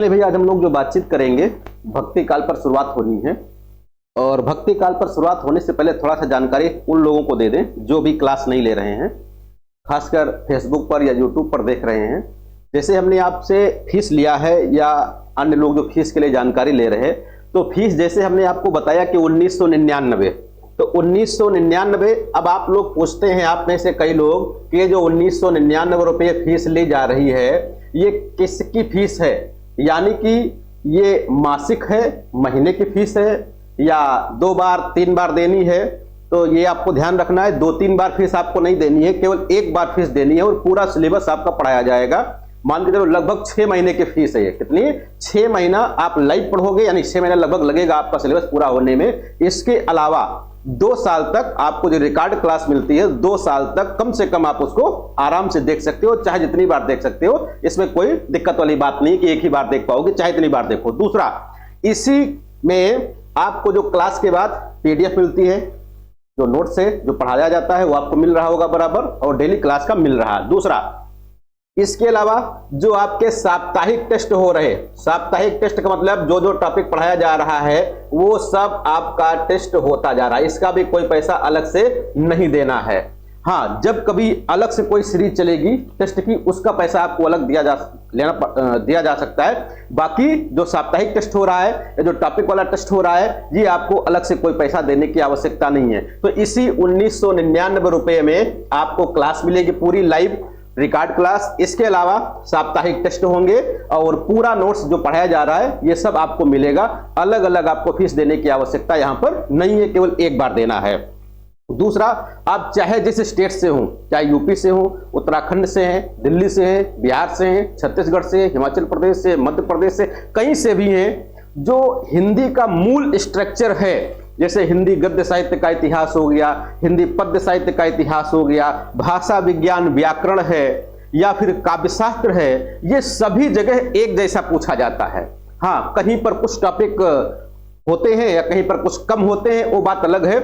भैया आज हम लोग जो बातचीत करेंगे भक्ति काल पर शुरुआत होनी है। और भक्ति काल पर शुरुआत होने से पहले थोड़ा सा जानकारी उन लोगों को दे दें जो भी क्लास नहीं ले रहे हैं, खासकर फेसबुक पर या यूट्यूब पर देख रहे हैं। जैसे हमने आपसे फीस लिया है या अन्य लोग जो फीस के लिए जानकारी ले रहे हैं, तो फीस जैसे हमने आपको बताया कि 1999, तो 1999। अब आप लोग पूछते हैं, आप में से कई लोग कि जो 1999 रुपये फीस ली जा रही है ये किसकी फीस है, यानी कि ये मासिक है, महीने की फीस है या 2 बार 3 बार देनी है। तो ये आपको ध्यान रखना है, 2-3 बार फीस आपको नहीं देनी है, केवल 1 बार फीस देनी है और पूरा सिलेबस आपका पढ़ाया जाएगा। मान के चलो लगभग 6 महीने की फीस है ये। कितनी? 6 महीना आप लाइव पढ़ोगे, यानी 6 महीना लगभग लगेगा आपका सिलेबस पूरा होने में। इसके अलावा 2 साल तक आपको जो रिकॉर्ड क्लास मिलती है, 2 साल तक कम से कम आप उसको आराम से देख सकते हो, चाहे जितनी बार देख सकते हो। इसमें कोई दिक्कत वाली बात नहीं कि एक ही बार देख पाओगे, चाहे इतनी बार देखो। दूसरा, इसी में आपको जो क्लास के बाद पीडीएफ मिलती है, जो नोट्स है, जो पढ़ाया जाता है वो आपको मिल रहा होगा बराबर, और डेली क्लास का मिल रहा है। दूसरा, इसके अलावा जो आपके साप्ताहिक टेस्ट हो रहे, साप्ताहिक टेस्ट का मतलब जो जो टॉपिक पढ़ाया जा रहा है वो सब आपका टेस्ट होता जा रहा है, इसका भी कोई पैसा अलग से नहीं देना है। हाँ, जब कभी अलग से कोई सीरीज चलेगी टेस्ट की, उसका पैसा आपको अलग दिया जा सकता है। बाकी जो साप्ताहिक टेस्ट हो रहा है या जो टॉपिक वाला टेस्ट हो रहा है, ये आपको अलग से कोई पैसा देने की आवश्यकता नहीं है। तो इसी 1999 रुपये में आपको क्लास मिलेगी, पूरी लाइव रिकॉर्ड क्लास। इसके अलावा साप्ताहिक टेस्ट होंगे और पूरा नोट्स जो पढ़ाया जा रहा है ये सब आपको मिलेगा। अलग अलग आपको फीस देने की आवश्यकता यहां पर नहीं है, केवल 1 बार देना है। दूसरा, आप चाहे जिस स्टेट से हो, चाहे यूपी से हो, उत्तराखंड से हैं, दिल्ली से हैं, बिहार से हैं, छत्तीसगढ़ से, हिमाचल प्रदेश से, मध्य प्रदेश से, कहीं से भी हैं, जो हिंदी का मूल स्ट्रक्चर है, जैसे हिंदी गद्य साहित्य का इतिहास हो गया, हिंदी पद्य साहित्य का इतिहास हो गया, भाषा विज्ञान व्याकरण है या फिर काव्यशास्त्र है, ये सभी जगह एक जैसा पूछा जाता है। हाँ, कहीं पर कुछ टॉपिक होते हैं या कहीं पर कुछ कम होते हैं, वो बात अलग है,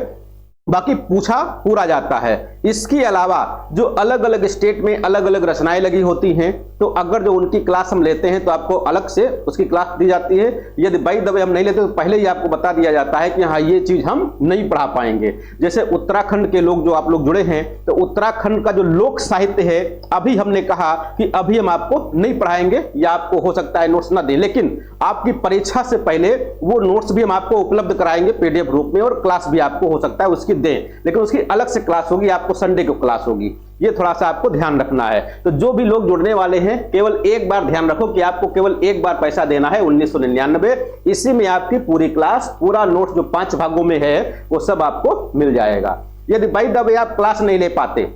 बाकी पूछा पूरा जाता है। इसके अलावा जो अलग अलग स्टेट में अलग अलग रचनाएं लगी होती हैं, तो अगर जो उनकी क्लास हम लेते हैं तो आपको अलग से उसकी क्लास दी जाती है। यदि बाई द वे हम नहीं लेते तो पहले ही आपको बता दिया जाता है कि हाँ ये चीज हम नहीं पढ़ा पाएंगे। जैसे उत्तराखंड के लोग जो आप लोग जुड़े हैं, तो उत्तराखंड का जो लोक साहित्य है, अभी हमने कहा कि अभी हम आपको नहीं पढ़ाएंगे या आपको हो सकता है नोट्स ना दें, लेकिन आपकी परीक्षा से पहले वो नोट्स भी हम आपको उपलब्ध कराएंगे पीडीएफ रूप में, और क्लास भी आपको हो सकता है उसकी दें, लेकिन उसकी अलग से क्लास होगी, आपको संडे को क्लास होगी। ये थोड़ा सा आपको ध्यान रखना है। तो जो भी लोग जुड़ने वाले हैं, केवल 1 बार ध्यान रखो कि आपको केवल 1 बार पैसा देना है, 1999। इसी में आपकी पूरी क्लास, पूरा नोट्स जो 5 भागों में है वो सब आपको मिल जाएगा। यदि बाय द वे आप क्लास नहीं ले पाते,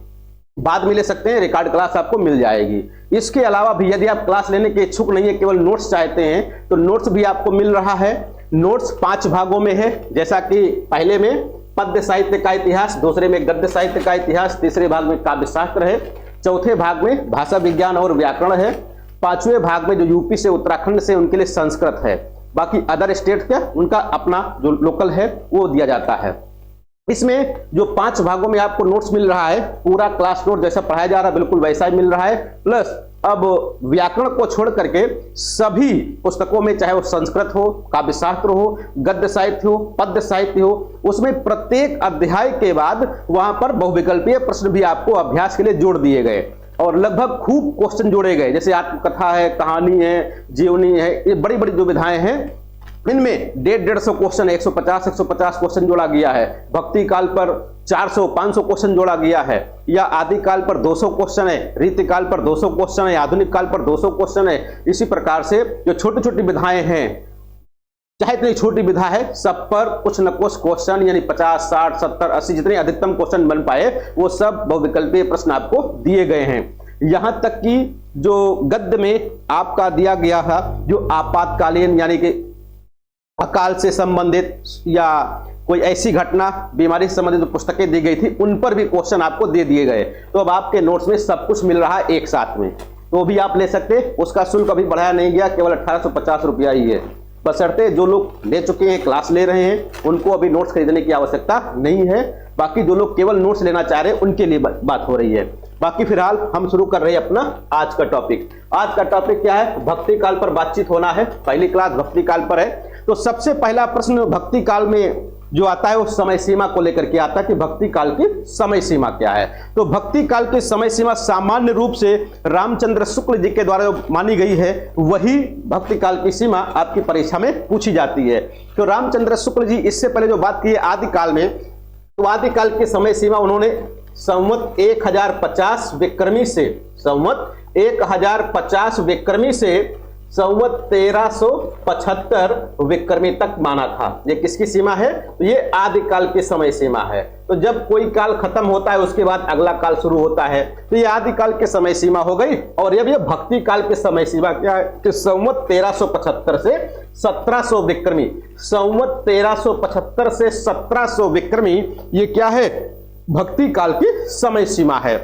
बाद में ले सकते हैं, रिकॉर्ड क्लास आपको मिल जाएगी। इसके अलावा भी यदि आप क्लास लेने के इच्छुक नहीं है, केवल नोट्स चाहते हैं, तो नोट्स भी आपको मिल रहा है। नोट्स 5 भागों में है, जैसा कि पहले में पद्य साहित्य का इतिहास, दूसरे में गद्य साहित्य का इतिहास, तीसरे भाग में काव्यशास्त्र है, चौथे भाग में भाषा विज्ञान और व्याकरण है, 5वें भाग में जो यूपी से उत्तराखंड से उनके लिए संस्कृत है। बाकी अदर स्टेट का उनका अपना जो लोकल है वो दिया जाता है। इसमें जो 5 भागों में आपको नोट्स मिल रहा है, पूरा क्लास नोट जैसा पढ़ाया जा रहा है बिल्कुल वैसा ही मिल रहा है। प्लस अब व्याकरण को छोड़ करके सभी पुस्तकों में, चाहे वो संस्कृत हो, काव्यशास्त्र हो, गद्य साहित्य हो, पद्य साहित्य हो, उसमें प्रत्येक अध्याय के बाद वहां पर बहुविकल्पीय प्रश्न भी आपको अभ्यास के लिए जोड़ दिए गए और लगभग खूब क्वेश्चन जोड़े गए। जैसे आत्मकथा है, कहानी है, जीवनी है, ये बड़ी बड़ी जो विधाएं हैं, इनमें 150 क्वेश्चन, 150 क्वेश्चन जोड़ा गया है। भक्ति काल पर 400-500 क्वेश्चन जोड़ा गया है, या आदि काल पर 200 क्वेश्चन है, रीति काल पर 200 क्वेश्चन है, आधुनिक काल पर 200 क्वेश्चन है। इसी प्रकार से जो छोटी छोटी विधाएं हैं, चाहे इतनी छोटी विधा है, सब पर कुछ न कुछ क्वेश्चन, यानी 50, 60, 70, 80 जितने अधिकतम क्वेश्चन बन पाए वो सब बहुविकल्पीय प्रश्न आपको दिए गए हैं। यहां तक कि जो गद्य में आपका दिया गया था, जो आपातकालीन यानी कि अकाल से संबंधित या कोई ऐसी घटना, बीमारी से संबंधित जो पुस्तकें दी गई थी, उन पर भी क्वेश्चन आपको दे दिए गए। तो अब आपके नोट्स में सब कुछ मिल रहा है एक साथ में, तो भी आप ले सकते हैं। उसका शुल्क अभी बढ़ाया नहीं गया, केवल 1850 रुपया ही है। बशर्ते जो लोग ले चुके हैं, क्लास ले रहे हैं, उनको अभी नोट्स खरीदने की आवश्यकता नहीं है। बाकी जो लोग केवल नोट्स लेना चाह रहे हैं उनके लिए बात हो रही है। बाकी फिलहाल हम शुरू कर रहे हैं अपना आज का टॉपिक। आज का टॉपिक क्या है? भक्ति काल पर बातचीत होना है। पहली क्लास भक्ति काल पर है। तो सबसे पहला प्रश्न भक्ति काल में जो आता है वो समय सीमा को लेकर के आता है कि भक्ति काल की समय सीमा क्या है। तो भक्ति काल की समय सीमा सामान्य रूप से रामचंद्र शुक्ल जी के द्वारा जो मानी गई है वही भक्ति काल की सीमा आपकी परीक्षा में पूछी जाती है। तो रामचंद्र शुक्ल जी इससे पहले जो बात की है आदि काल में, तो आदि काल की समय सीमा उन्होंने संवत 1050 विक्रमी से संवत 1050 विक्रमी से संवत 1375 विक्रमी तक माना था। ये किसकी सीमा है? तो ये आदि काल की समय सीमा है। तो जब कोई काल खत्म होता है उसके बाद अगला काल शुरू होता है, तो ये आदि काल की समय सीमा हो गई। और अब ये भक्ति काल की समय सीमा क्या है कि संवत 1375 से 1700 विक्रमी, संवत 1375 से 1700 विक्रमी, ये क्या है? भक्ति काल की समय सीमा है।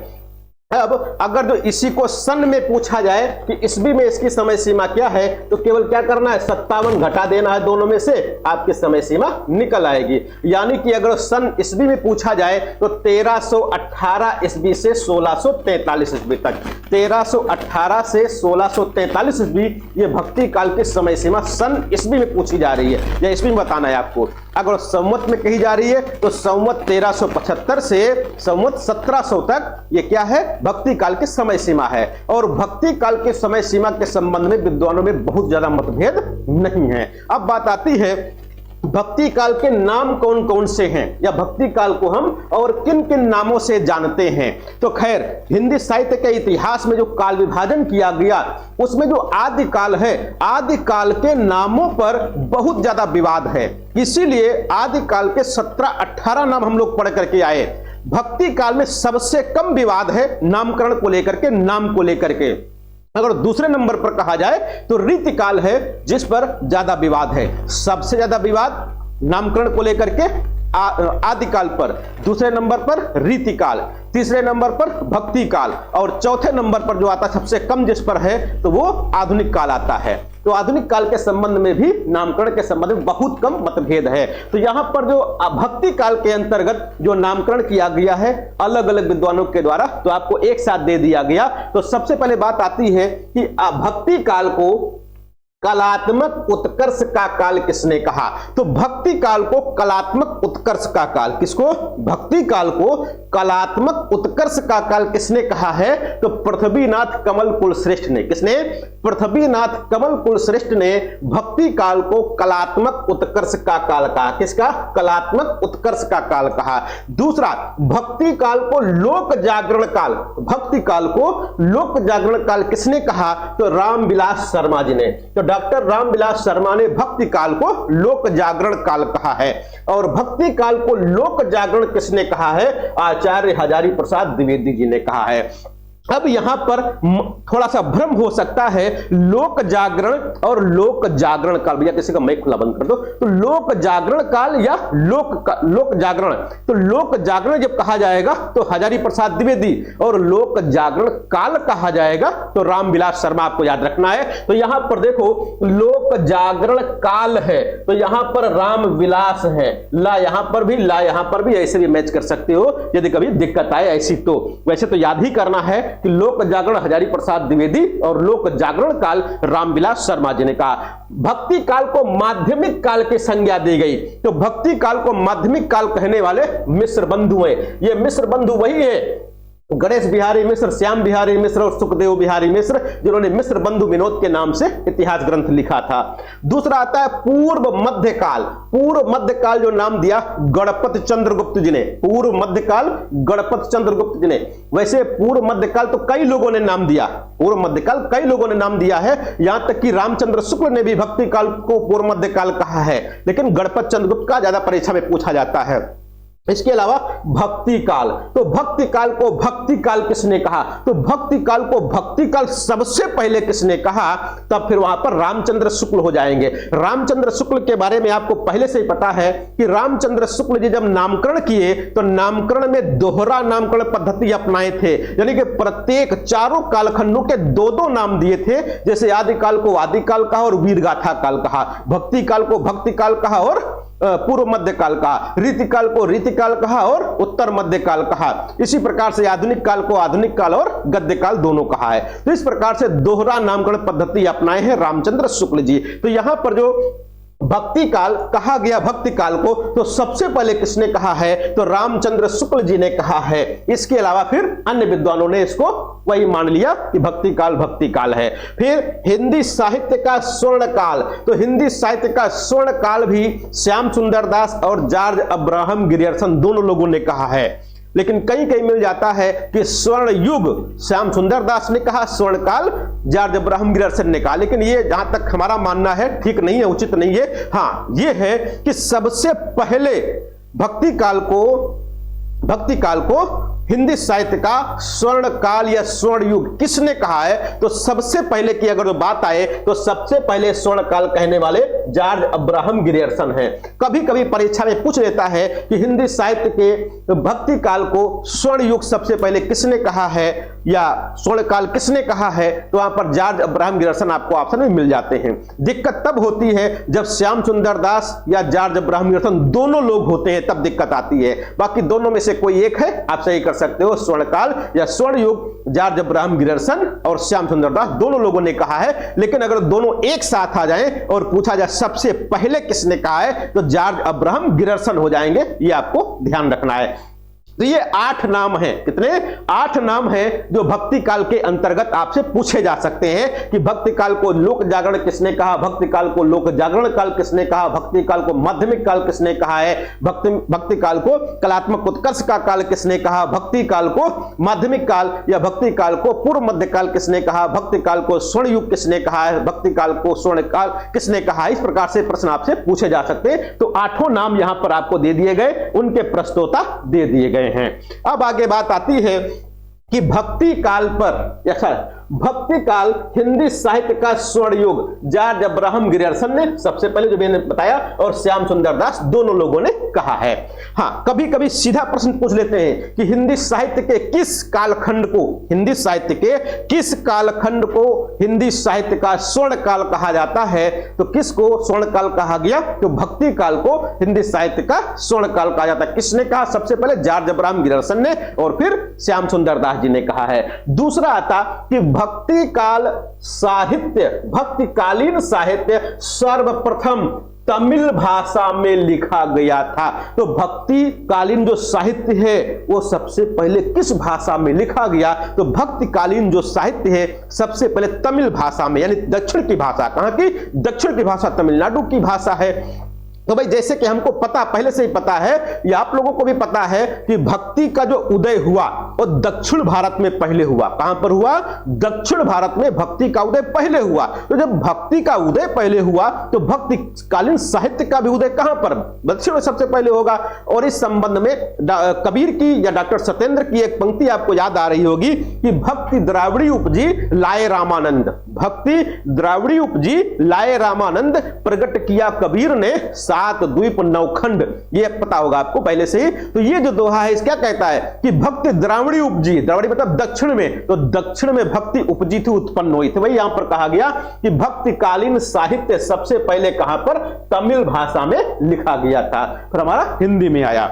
अब अगर जो इसी को सन में पूछा जाए कि ईस्वी में इसकी समय सीमा क्या है, तो केवल क्या करना है? 57 घटा देना है दोनों में से, आपकी समय सीमा निकल आएगी। यानी कि अगर सन ईस्वी में पूछा जाए तो 1318 ईस्वी से 1643 ईस्वी तक, 1318 से 1643 ईस्वी ये भक्ति काल की समय सीमा सन ईस्वी में पूछी जा रही है या ईस्वी में बताना है आपको। अगर संवत में कही जा रही है तो संवत 1375 से संवत 1700 तक ये क्या है? भक्ति काल की समय सीमा है। और भक्ति काल के समय सीमा के संबंध में विद्वानों में बहुत ज्यादा मतभेद नहीं है। अब बात आती है भक्ति काल के नाम कौन कौन से हैं या भक्ति काल को हम और किन किन नामों से जानते हैं। तो खैर हिंदी साहित्य के इतिहास में जो काल विभाजन किया गया उसमें जो आदि काल है, आदि काल के नामों पर बहुत ज्यादा विवाद है। इसीलिए आदि काल के 17-18 नाम हम लोग पढ़ करके आए। भक्ति काल में सबसे कम विवाद है नामकरण को लेकर के, नाम को लेकर के। अगर दूसरे नंबर पर कहा जाए तो रीति काल है जिस पर ज्यादा विवाद है। सबसे ज्यादा विवाद नामकरण को लेकर के आदि काल पर, दूसरे नंबर पर रीति काल, तीसरे नंबर पर भक्ति काल और चौथे नंबर पर जो आता सबसे कम जिस पर है तो वो आधुनिक काल आता है। तो आधुनिक काल के संबंध में भी नामकरण के संबंध में बहुत कम मतभेद है। तो यहां पर जो भक्ति काल के अंतर्गत जो नामकरण किया गया है अलग अलग विद्वानों के द्वारा, तो आपको एक साथ दे दिया गया। तो सबसे पहले बात आती है कि भक्ति काल को कलात्मक उत्कर्ष का काल किसने कहा? तो भक्ति काल को कलात्मक उत्कर्ष का काल, किसको? भक्ति काल को कलात्मक उत्कर्ष का काल किसने कहा है? तो पृथ्वीनाथ कमल कुलश्रेष्ठ ने। किसने? पृथ्वीनाथ कमल कुलश्रेष्ठ ने भक्ति काल को कलात्मक उत्कर्ष का काल कहा। किसका? कलात्मक उत्कर्ष का काल कहा। दूसरा, भक्ति काल को लोक जागरण काल, भक्ति काल को लोक जागरण काल किसने कहा? तो रामविलास शर्मा जी ने। तो डॉक्टर रामविलास शर्मा ने भक्ति काल को लोक जागरण काल कहा है। और भक्ति काल को लोक जागरण किसने कहा है? आचार्य हजारी प्रसाद द्विवेदी जी ने कहा है। अब यहां पर थोड़ा सा भ्रम हो सकता है, लोक जागरण और लोक जागरण काल, भैया किसी का माइक खुला बंद कर दो। तो लोक जागरण काल या लोक जागरण, तो लोक जागरण जब कहा जाएगा तो हजारी प्रसाद द्विवेदी, और लोक जागरण काल कहा जाएगा तो रामविलास शर्मा, आपको याद रखना है। तो यहां पर देखो लोक जागरण काल है तो यहां पर रामविलास है, ला यहां पर भी, ला यहां पर भी, ऐसे भी मैच कर सकते हो यदि कभी दिक्कत आए ऐसी। तो वैसे तो याद ही करना है कि लोक जागरण हजारी प्रसाद द्विवेदी और लोक जागरण काल रामविलास शर्मा जी ने कहा। भक्ति काल को माध्यमिक काल की संज्ञा दी गई। तो भक्ति काल को माध्यमिक काल कहने वाले मिश्र बंधु हैं। ये मिश्र बंधु वही है गणेश बिहारी मिश्र, श्याम बिहारी मिश्र और सुखदेव बिहारी मिश्र, जिन्होंने मिश्र बंधु विनोद के नाम से इतिहास ग्रंथ लिखा था। दूसरा आता है पूर्व मध्य काल। पूर्व मध्य काल जो नाम दिया गणपत चंद्रगुप्त जी ने, पूर्व मध्य काल गणपत चंद्रगुप्त जी ने। वैसे पूर्व मध्य काल तो कई लोगों ने नाम दिया, पूर्व मध्य काल कई लोगों ने नाम दिया है, यहां तक कि रामचंद्र शुक्ल ने भी भक्ति काल को पूर्व मध्य काल कहा है, लेकिन गणपत चंद्रगुप्त का ज्यादा परीक्षा में पूछा जाता है। इसके अलावा भक्ति काल, तो भक्ति काल को भक्ति काल किसने कहा? तो भक्ति काल को भक्ति काल सबसे पहले किसने कहा? तब फिर वहां पर रामचंद्र शुक्ल हो जाएंगे। रामचंद्र शुक्ल के बारे में आपको पहले से ही पता है कि रामचंद्र शुक्ल जी जब नामकरण किए तो नामकरण में दोहरा नामकरण पद्धति अपनाए थे, यानी कि प्रत्येक चारों कालखंडों के दो दो नाम दिए थे। जैसे आदि काल को आदि काल कहा और वीर गाथा काल कहा, भक्ति काल को भक्ति काल कहा और पूर्व मध्यकाल कहा, रीतिकाल को रीतिकाल कहा और उत्तर मध्यकाल कहा। इसी प्रकार से आधुनिक काल को आधुनिक काल और गद्यकाल दोनों कहा है। तो इस प्रकार से दोहरा नामकरण पद्धति अपनाए हैं रामचंद्र शुक्ल जी। तो यहां पर जो भक्ति काल कहा गया भक्ति काल को, तो सबसे पहले किसने कहा है? तो रामचंद्र शुक्ल जी ने कहा है। इसके अलावा फिर अन्य विद्वानों ने इसको वही मान लिया कि भक्ति काल है। फिर हिंदी साहित्य का स्वर्ण काल, तो हिंदी साहित्य का स्वर्ण काल भी श्याम सुंदर दास और जॉर्ज अब्राहम ग्रियर्सन दोनों लोगों ने कहा है। लेकिन कहीं कहीं मिल जाता है कि स्वर्ण युग श्याम सुंदर दास ने कहा, स्वर्ण काल जॉर्ज अब्राहम ग्रियर्सन ने कहा। लेकिन ये जहां तक हमारा मानना है ठीक नहीं है, उचित नहीं है। हाँ, ये है कि सबसे पहले भक्ति काल को हिंदी साहित्य का स्वर्ण काल या स्वर्ण युग किसने कहा है? तो सबसे पहले की अगर बात आए तो सबसे पहले स्वर्ण काल कहने वाले जॉर्ज अब्राहम ग्रियर्सन हैं। कभी कभी परीक्षा में पूछ लेता है कि हिंदी साहित्य के भक्ति काल को स्वर्ण युग सबसे पहले किसने कहा है या स्वर्ण काल किसने कहा है, तो वहां पर जॉर्ज अब्राहम ग्रियर्सन आपको ऑप्शन में मिल जाते हैं। दिक्कत तब होती है जब श्याम सुंदर दास या जॉर्ज अब्राहम ग्रियर्सन दोनों लोग होते हैं, तब दिक्कत आती है। बाकी दोनों में से कोई एक है, आप सही कर सकते हो। स्वर्ण काल या स्वर्ण युग जॉर्ज अब्राहम ग्रियर्सन और श्याम सुंदर दास दोनों लोगों ने कहा है। लेकिन अगर दोनों एक साथ आ जाएं और पूछा जाए सबसे पहले किसने कहा है, तो जॉर्ज अब्राहम ग्रियर्सन हो जाएंगे। ये आपको ध्यान रखना है। तो ये 8 नाम हैं। कितने? 8 नाम हैं जो भक्ति काल के अंतर्गत आपसे पूछे जा सकते हैं कि भक्ति काल को लोक जागरण किसने कहा, भक्ति काल को लोक जागरण काल किसने कहा, भक्ति काल को माध्यमिक काल किसने कहा है, भक्ति काल को कलात्मक उत्कर्ष का काल किसने कहा, भक्ति काल को माध्यमिक काल या भक्ति काल को पूर्व मध्य काल किसने कहा, भक्ति काल को स्वर्ण युग किसने कहा है, भक्ति काल को स्वर्ण काल किसने कहा। इस प्रकार से प्रश्न आपसे पूछे जा सकते हैं। तो 8 नाम यहां पर आपको दे दिए गए, उनके प्रस्तोता दे दिए गए हैं। अब आगे बात आती है कि भक्ति काल पर भक्ति काल हिंदी साहित्य का स्वर्ण युग जॉर्ज अब्राहम ग्रियर्सन ने सबसे पहले जो मैंने बताया और श्याम सुंदर दास दोनों लोगों ने कहा है। हाँ, कभी कभी सीधा प्रश्न पूछ लेते हैं कि हिंदी साहित्य के किस कालखंड को हिंदी साहित्य का स्वर्ण काल कहा जाता है। तो किसको स्वर्ण काल कहा गया? तो भक्ति काल को हिंदी साहित्य का स्वर्ण काल कहा जाता है। किसने कहा? सबसे पहले जॉर्ज अब्राहम ग्रियर्सन ने और फिर श्याम सुंदर दास जी ने कहा है। दूसरा आता कि भक्ति काल साहित्य, भक्तिकालीन साहित्य सर्वप्रथम तमिल भाषा में लिखा गया था। तो भक्ति कालीन जो साहित्य है वो सबसे पहले किस भाषा में लिखा गया? तो भक्ति कालीन जो साहित्य है सबसे पहले तमिल भाषा में, यानी दक्षिण की भाषा। कहां की? दक्षिण की भाषा तमिलनाडु की भाषा है। तो भाई जैसे कि हमको पता पहले से ही पता है, या आप लोगों को भी पता है कि भक्ति का जो उदय हुआ वो दक्षिण भारत में पहले हुआ। कहां पर हुआ? दक्षिण भारत में भक्ति का उदय पहले हुआ। तो जब भक्ति का उदय पहले हुआ तो भक्ति कालीन साहित्य का भी उदय कहां पर? दक्षिण में सबसे पहले होगा। और इस संबंध में कबीर की या डॉक्टर सत्येंद्र की एक पंक्ति आपको याद आ रही होगी कि भक्ति द्राविड़ी उपजी लाए रामानंद, भक्ति द्राविड़ी उपजी लाए रामानंद, प्रकट किया कबीर ने 7 द्वीप 9 खंड। ये पता होगा आपको पहले से ही। तो ये जो दोहा है क्या कहता है कि भक्ति द्राविड़ी उपजी, द्राविड़ी मतलब दक्षिण में, तो दक्षिण में भक्ति उपजी थी, उत्पन्न हुई थी। वही यहां पर कहा गया कि भक्तिकालीन साहित्य सबसे पहले कहां पर? तमिल भाषा में लिखा गया था, फिर हमारा हिंदी में आया।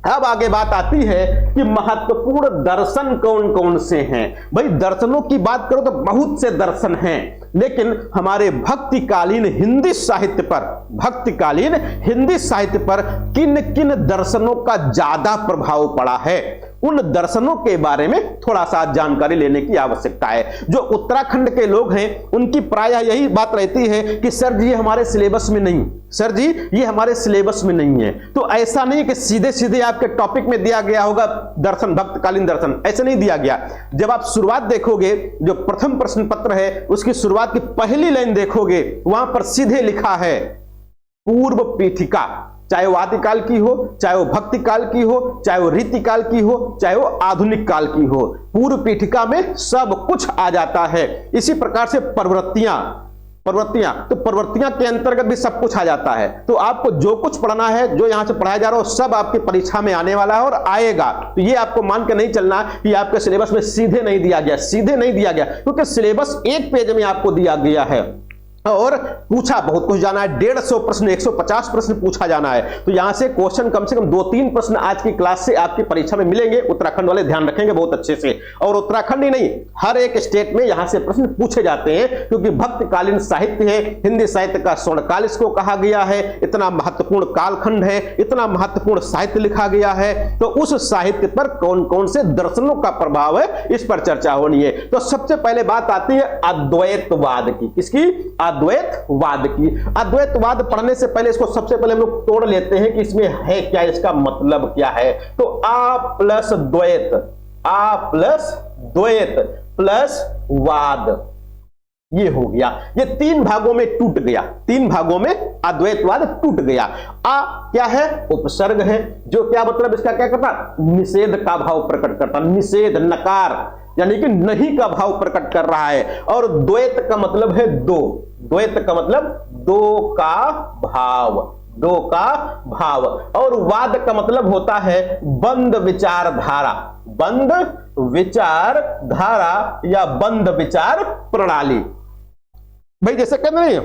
अब आगे बात आती है कि महत्वपूर्ण दर्शन कौन कौन से हैं। भाई दर्शनों की बात करो तो बहुत से दर्शन हैं, लेकिन हमारे भक्तिकालीन हिंदी साहित्य पर किन किन दर्शनों का ज्यादा प्रभाव पड़ा है, उन दर्शनों के बारे में थोड़ा सा जानकारी लेने की आवश्यकता है। जो उत्तराखंड के लोग हैं उनकी प्रायः यही बात रहती है कि सर जी ये हमारे सिलेबस में नहीं, सर जी ये हमारे सिलेबस में नहीं है। तो ऐसा नहीं कि सीधे सीधे आपके टॉपिक में दिया गया होगा दर्शन, भक्तकालीन दर्शन, ऐसे नहीं दिया गया। जब आप शुरुआत देखोगे, जो प्रथम प्रश्न पत्र है उसकी शुरुआत की पहली लाइन देखोगे, वहां पर सीधे लिखा है पूर्व पीठिका, चाहे वो आदिकाल की हो, चाहे वो भक्ति काल की हो, चाहे वो रीतिकाल की हो, चाहे वो आधुनिक काल की हो, पूर्व पीठिका में सब कुछ आ जाता है। इसी प्रकार से प्रवृत्तियां, तो प्रवृत्तियां के अंतर्गत भी सब कुछ आ जाता है। तो आपको जो कुछ पढ़ना है, जो यहां से पढ़ाया जा रहा है, सब आपकी परीक्षा में आने वाला है और आएगा। तो ये आपको मान के नहीं चलना कि आपके सिलेबस में सीधे नहीं दिया गया, सीधे नहीं दिया गया, क्योंकि सिलेबस एक पेज में आपको दिया गया है। और पूछा बहुत कुछ जाना है, 150 प्रश्न 150 प्रश्न पूछा जाना है। तो यहां से क्वेश्चन कम से कम 2-3 प्रश्न आज की क्लास से आपकी परीक्षा में मिलेंगे। उत्तराखंड वाले ध्यान रखेंगे बहुत अच्छे से। और उत्तराखंड ही नहीं, हर एक स्टेट में यहां से प्रश्न पूछे जाते हैं, क्योंकि भक्तकालीन साहित्य है, हिंदी साहित्य का स्वर्णकाल इसको कहा गया है। इतना महत्वपूर्ण कालखंड है, इतना महत्वपूर्ण साहित्य लिखा गया है, तो उस साहित्य पर कौन कौन से दर्शनों का प्रभाव है, इस पर चर्चा होनी है। तो सबसे पहले बात आती है अद्वैतवाद की। किसकी? अद्वैतवाद की। अद्वैतवाद पढ़ने से पहले इसको सबसे पहले हम लोग तोड़ लेते हैं कि इसमें है क्या, इसका मतलब क्या है। तो आ प्लस द्वैत, आ प्लस द्वैत प्लस वाद, ये हो गया। ये 3 भागों में टूट गया, 3 भागों में अद्वैतवाद टूट गया। आ क्या है? उपसर्ग है, जो क्या मतलब इसका क्या करता? निषेध का भाव प्रकट करता, निषेध, नकार, यानी कि नहीं का भाव प्रकट कर रहा है। और द्वैत का मतलब है दो, द्वैत का मतलब दो का भाव, दो का भाव। और वाद का मतलब होता है बंद विचारधारा, बंद विचारधारा या बंद विचार प्रणाली। भाई जैसे कहते हैं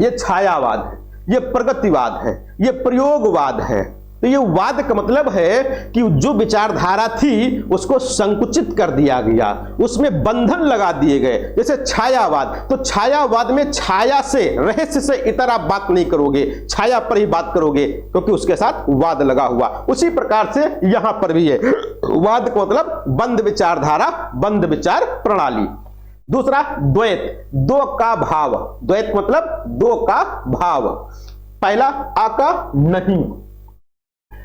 ये छायावाद है, ये प्रगतिवाद है, ये प्रयोगवाद है। तो ये वाद का मतलब है कि जो विचारधारा थी उसको संकुचित कर दिया गया, उसमें बंधन लगा दिए गए। जैसे छायावाद, तो छायावाद में छाया से, रहस्य से इतर आप बात नहीं करोगे, छाया पर ही बात करोगे, क्योंकि उसके साथ वाद लगा हुआ। उसी प्रकार से यहां पर भी है, वाद का मतलब बंद विचारधारा, बंद विचार प्रणाली। दूसरा द्वैत, दो का भाव, द्वैत मतलब दो का भाव। पहला आ का नहीं,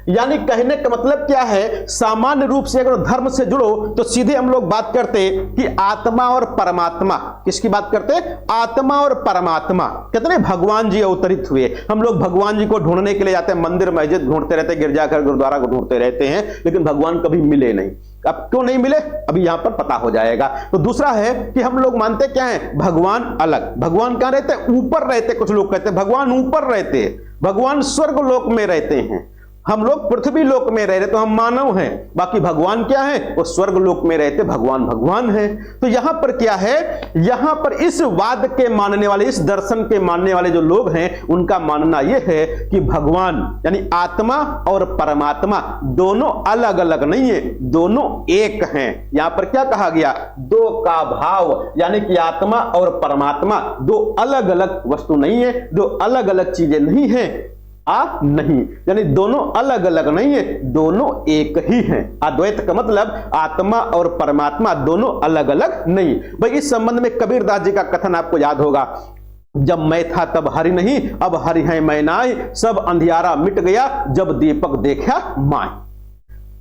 यानी कहने का मतलब क्या है, सामान्य रूप से अगर धर्म से जुड़ो तो सीधे हम लोग बात करते कि आत्मा और परमात्मा। किसकी बात करते? आत्मा और परमात्मा। कहते हैं भगवान जी अवतरित हुए, हम लोग भगवान जी को ढूंढने के लिए जाते हैं, मंदिर मस्जिद ढूंढते रहते हैं, गिरजाघर गुरुद्वारा को ढूंढते रहते हैं, लेकिन भगवान कभी मिले नहीं। अब क्यों नहीं मिले, अभी यहां पर पता हो जाएगा। तो दूसरा है कि हम लोग मानते क्या है, भगवान अलग। भगवान कहां रहते हैं? ऊपर रहते। कुछ लोग कहते हैं भगवान ऊपर रहते, भगवान स्वर्ग लोक में रहते हैं, हम लोग पृथ्वी लोक में रह रहे तो हम मानव हैं, बाकी भगवान क्या है? वो स्वर्ग लोक में रहते, भगवान भगवान है। तो यहां पर क्या है, यहां पर इस वाद के मानने वाले, इस दर्शन के मानने वाले जो लोग हैं, उनका मानना यह है कि भगवान यानी आत्मा और परमात्मा दोनों अलग अलग नहीं है, दोनों एक हैं। यहां पर क्या कहा गया? दो का भाव, यानी कि आत्मा और परमात्मा दो अलग अलग वस्तु नहीं है, दो अलग अलग चीजें नहीं है। नहीं, यानी दोनों अलग अलग नहीं है, दोनों एक ही हैं। अद्वैत का मतलब आत्मा और परमात्मा दोनों अलग अलग नहीं। भाई इस संबंध में कबीरदास जी का कथन आपको याद होगा, जब मैं था तब हरि नहीं, अब हरि है मैं नाई, सब अंधियारा मिट गया जब दीपक देखा माय।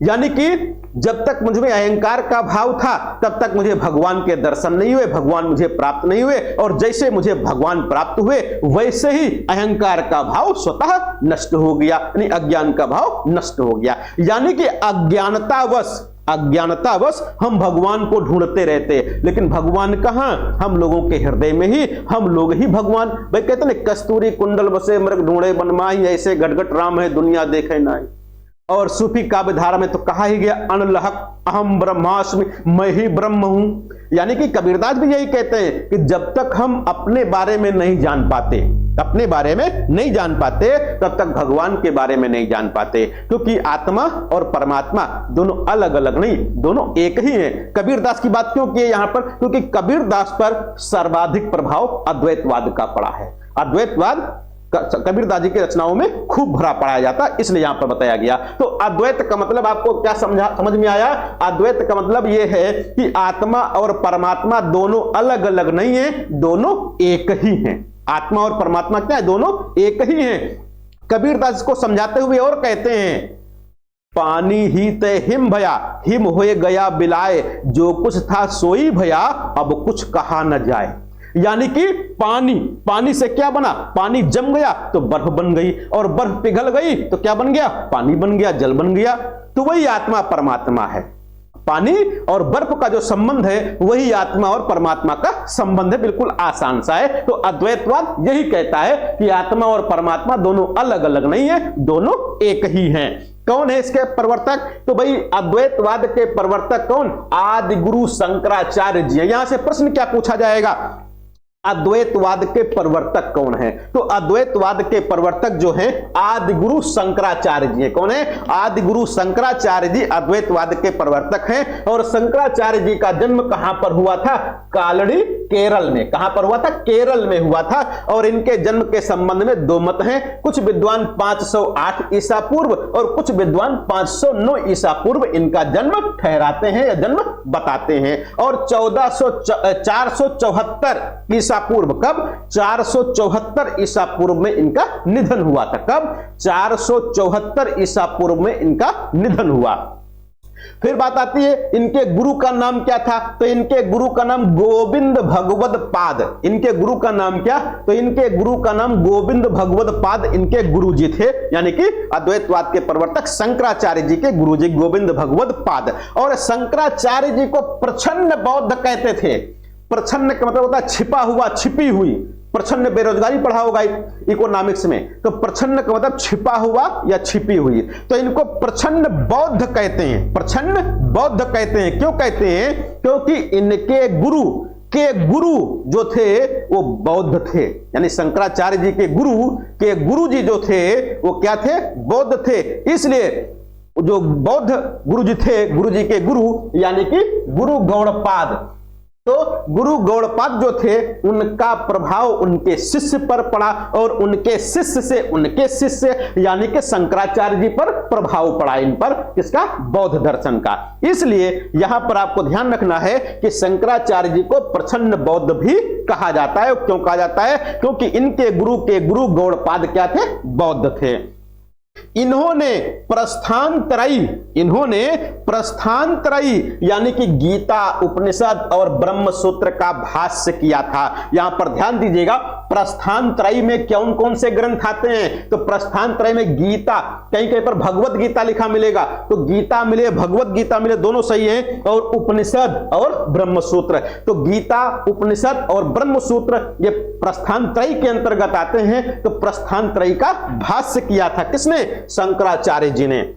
यानी कि जब तक मुझ में अहंकार का भाव था तब तक मुझे भगवान के दर्शन नहीं हुए, भगवान मुझे प्राप्त नहीं हुए, और जैसे मुझे भगवान प्राप्त हुए वैसे ही अहंकार का भाव स्वतः नष्ट हो गया, यानी अज्ञान का भाव नष्ट हो गया। यानी कि अज्ञानतावश हम भगवान को ढूंढते रहते, लेकिन भगवान कहां? हम लोगों के हृदय में ही, हम लोग ही भगवान। भाई कहते ना, कस्तूरी कुंडल बसे मृग ढूंढे बनमाही, ऐसे गटगट राम है दुनिया देखे नाई। और सूफी काव्य धारा में तो कहा ही गया, अनलहक अहम ब्रह्मास्मि, मैं ही ब्रह्म हूं। यानी कि कबीरदास भी यही कहते हैं कि जब तक हम अपने बारे में नहीं जान पाते, अपने बारे में नहीं जान पाते, तब तक भगवान के बारे में नहीं जान पाते, क्योंकि आत्मा और परमात्मा दोनों अलग अलग नहीं, दोनों एक ही हैं। कबीरदास की बात क्यों की है यहां पर? क्योंकि कबीरदास पर सर्वाधिक प्रभाव अद्वैतवाद का पड़ा है। अद्वैतवाद कबीरदास जी की रचनाओं में खूब भरा पढ़ाया जाता, इसलिए यहां पर बताया गया। तो अद्वैत का मतलब आपको क्या समझ में आया? अद्वैत का मतलब यह है कि आत्मा और परमात्मा दोनों अलग अलग नहीं है, दोनों एक ही हैं। आत्मा और परमात्मा क्या है? दोनों एक ही हैं। कबीरदास को समझाते हुए और कहते हैं, पानी ही ते हिम भया, हिम होए गया बिलाए, जो कुछ था सोई भया, अब कुछ कहा न जाए। यानी कि पानी से क्या बना? पानी जम गया तो बर्फ बन गई, और बर्फ पिघल गई तो क्या बन गया? पानी बन गया, जल बन गया। तो वही आत्मा परमात्मा है। पानी और बर्फ का जो संबंध है वही आत्मा और परमात्मा का संबंध है, बिल्कुल आसान सा है। तो अद्वैतवाद यही कहता है कि आत्मा और परमात्मा दोनों अलग अलग नहीं है, दोनों एक ही हैं। कौन है इसके प्रवर्तक? तो भाई अद्वैतवाद के प्रवर्तक कौन? आदि गुरु शंकराचार्य जी। यहां से प्रश्न क्या पूछा जाएगा? अद्वैतवाद के प्रवर्तक कौन है? तो अद्वैतवाद के प्रवर्तक जो हैं आदि गुरु शंकराचार्य जी हैं। कौन है? आदि गुरु शंकराचार्य जी अद्वैतवाद के प्रवर्तक हैं। और शंकराचार्य जी का जन्म कहां पर हुआ था? कालड़ी, केरल में। कहां पर हुआ था? केरल में हुआ था। और इनके जन्म के संबंध में दो मत हैं। कुछ विद्वान 508 ईसा पूर्व और कुछ विद्वान 509 ईसा पूर्व इनका जन्म ठहराते हैं या जन्म बताते हैं। और 474 ईसा पूर्व, कब? 474 ईसा पूर्व में इनका निधन हुआ था। कब? 474 ईसा पूर्व में इनका निधन हुआ। फिर बात आती है इनके गुरु का नाम क्या था? तो इनके गुरु का नाम गोविंद भगवद पाद। इनके गुरु का नाम क्या? तो इनके गुरु का नाम गोविंद भगवद पाद इनके गुरु जी थे, यानी कि अद्वैतवाद के प्रवर्तक शंकराचार्य जी के गुरु जी गोविंद भगवद पाद। और शंकराचार्य जी को प्रच्छन्न बौद्ध कहते थे। प्रच्छन्न का मतलब होता है छिपा हुआ, छिपी हुई। प्रच्छन्न बेरोजगारी पढ़ा होगा इकोनॉमिक्स में, तो प्रच्छन्न का मतलब छिपा हुआ या छिपी हुई। तो इनको प्रच्छन्न बौद्ध कहते हैं। प्रच्छन्न बौद्ध कहते हैं। क्यों कहते हैं? क्योंकि इनके गुरु जो थे वो बौद्ध थे, यानी शंकराचार्य जी के गुरु जी जो थे वो क्या थे? बौद्ध थे। इसलिए जो बौद्ध गुरु जी थे, गुरु जी के गुरु यानी कि गुरु गौड़पाद, तो गुरु गौड़पाद जो थे उनका प्रभाव उनके शिष्य पर पड़ा और उनके शिष्य से उनके शिष्य यानी कि शंकराचार्य जी पर प्रभाव पड़ा। इन पर किसका? बौद्ध दर्शन का। इसलिए यहां पर आपको ध्यान रखना है कि शंकराचार्य जी को प्रच्छन्न बौद्ध भी कहा जाता है। क्यों कहा जाता है? क्योंकि इनके गुरु के गुरु गौड़पाद क्या थे? बौद्ध थे। इन्होंने प्रस्थानत्रयी यानी कि गीता, उपनिषद और ब्रह्म सूत्र का भाष्य किया था। यहां पर ध्यान दीजिएगा, प्रस्थानत्रयी में कौन कौन से ग्रंथ आते हैं? तो प्रस्थानत्रयी में गीता, कहीं कहीं पर भगवत गीता लिखा मिलेगा, तो गीता मिले, भगवत गीता मिले, दोनों सही है। और उपनिषद और ब्रह्म सूत्र, तो गीता, उपनिषद और ब्रह्म सूत्र ये प्रस्थानत्रयी के अंतर्गत आते हैं। तो प्रस्थानत्रयी का भाष्य किया था किसने? शंकराचार्य जी ने।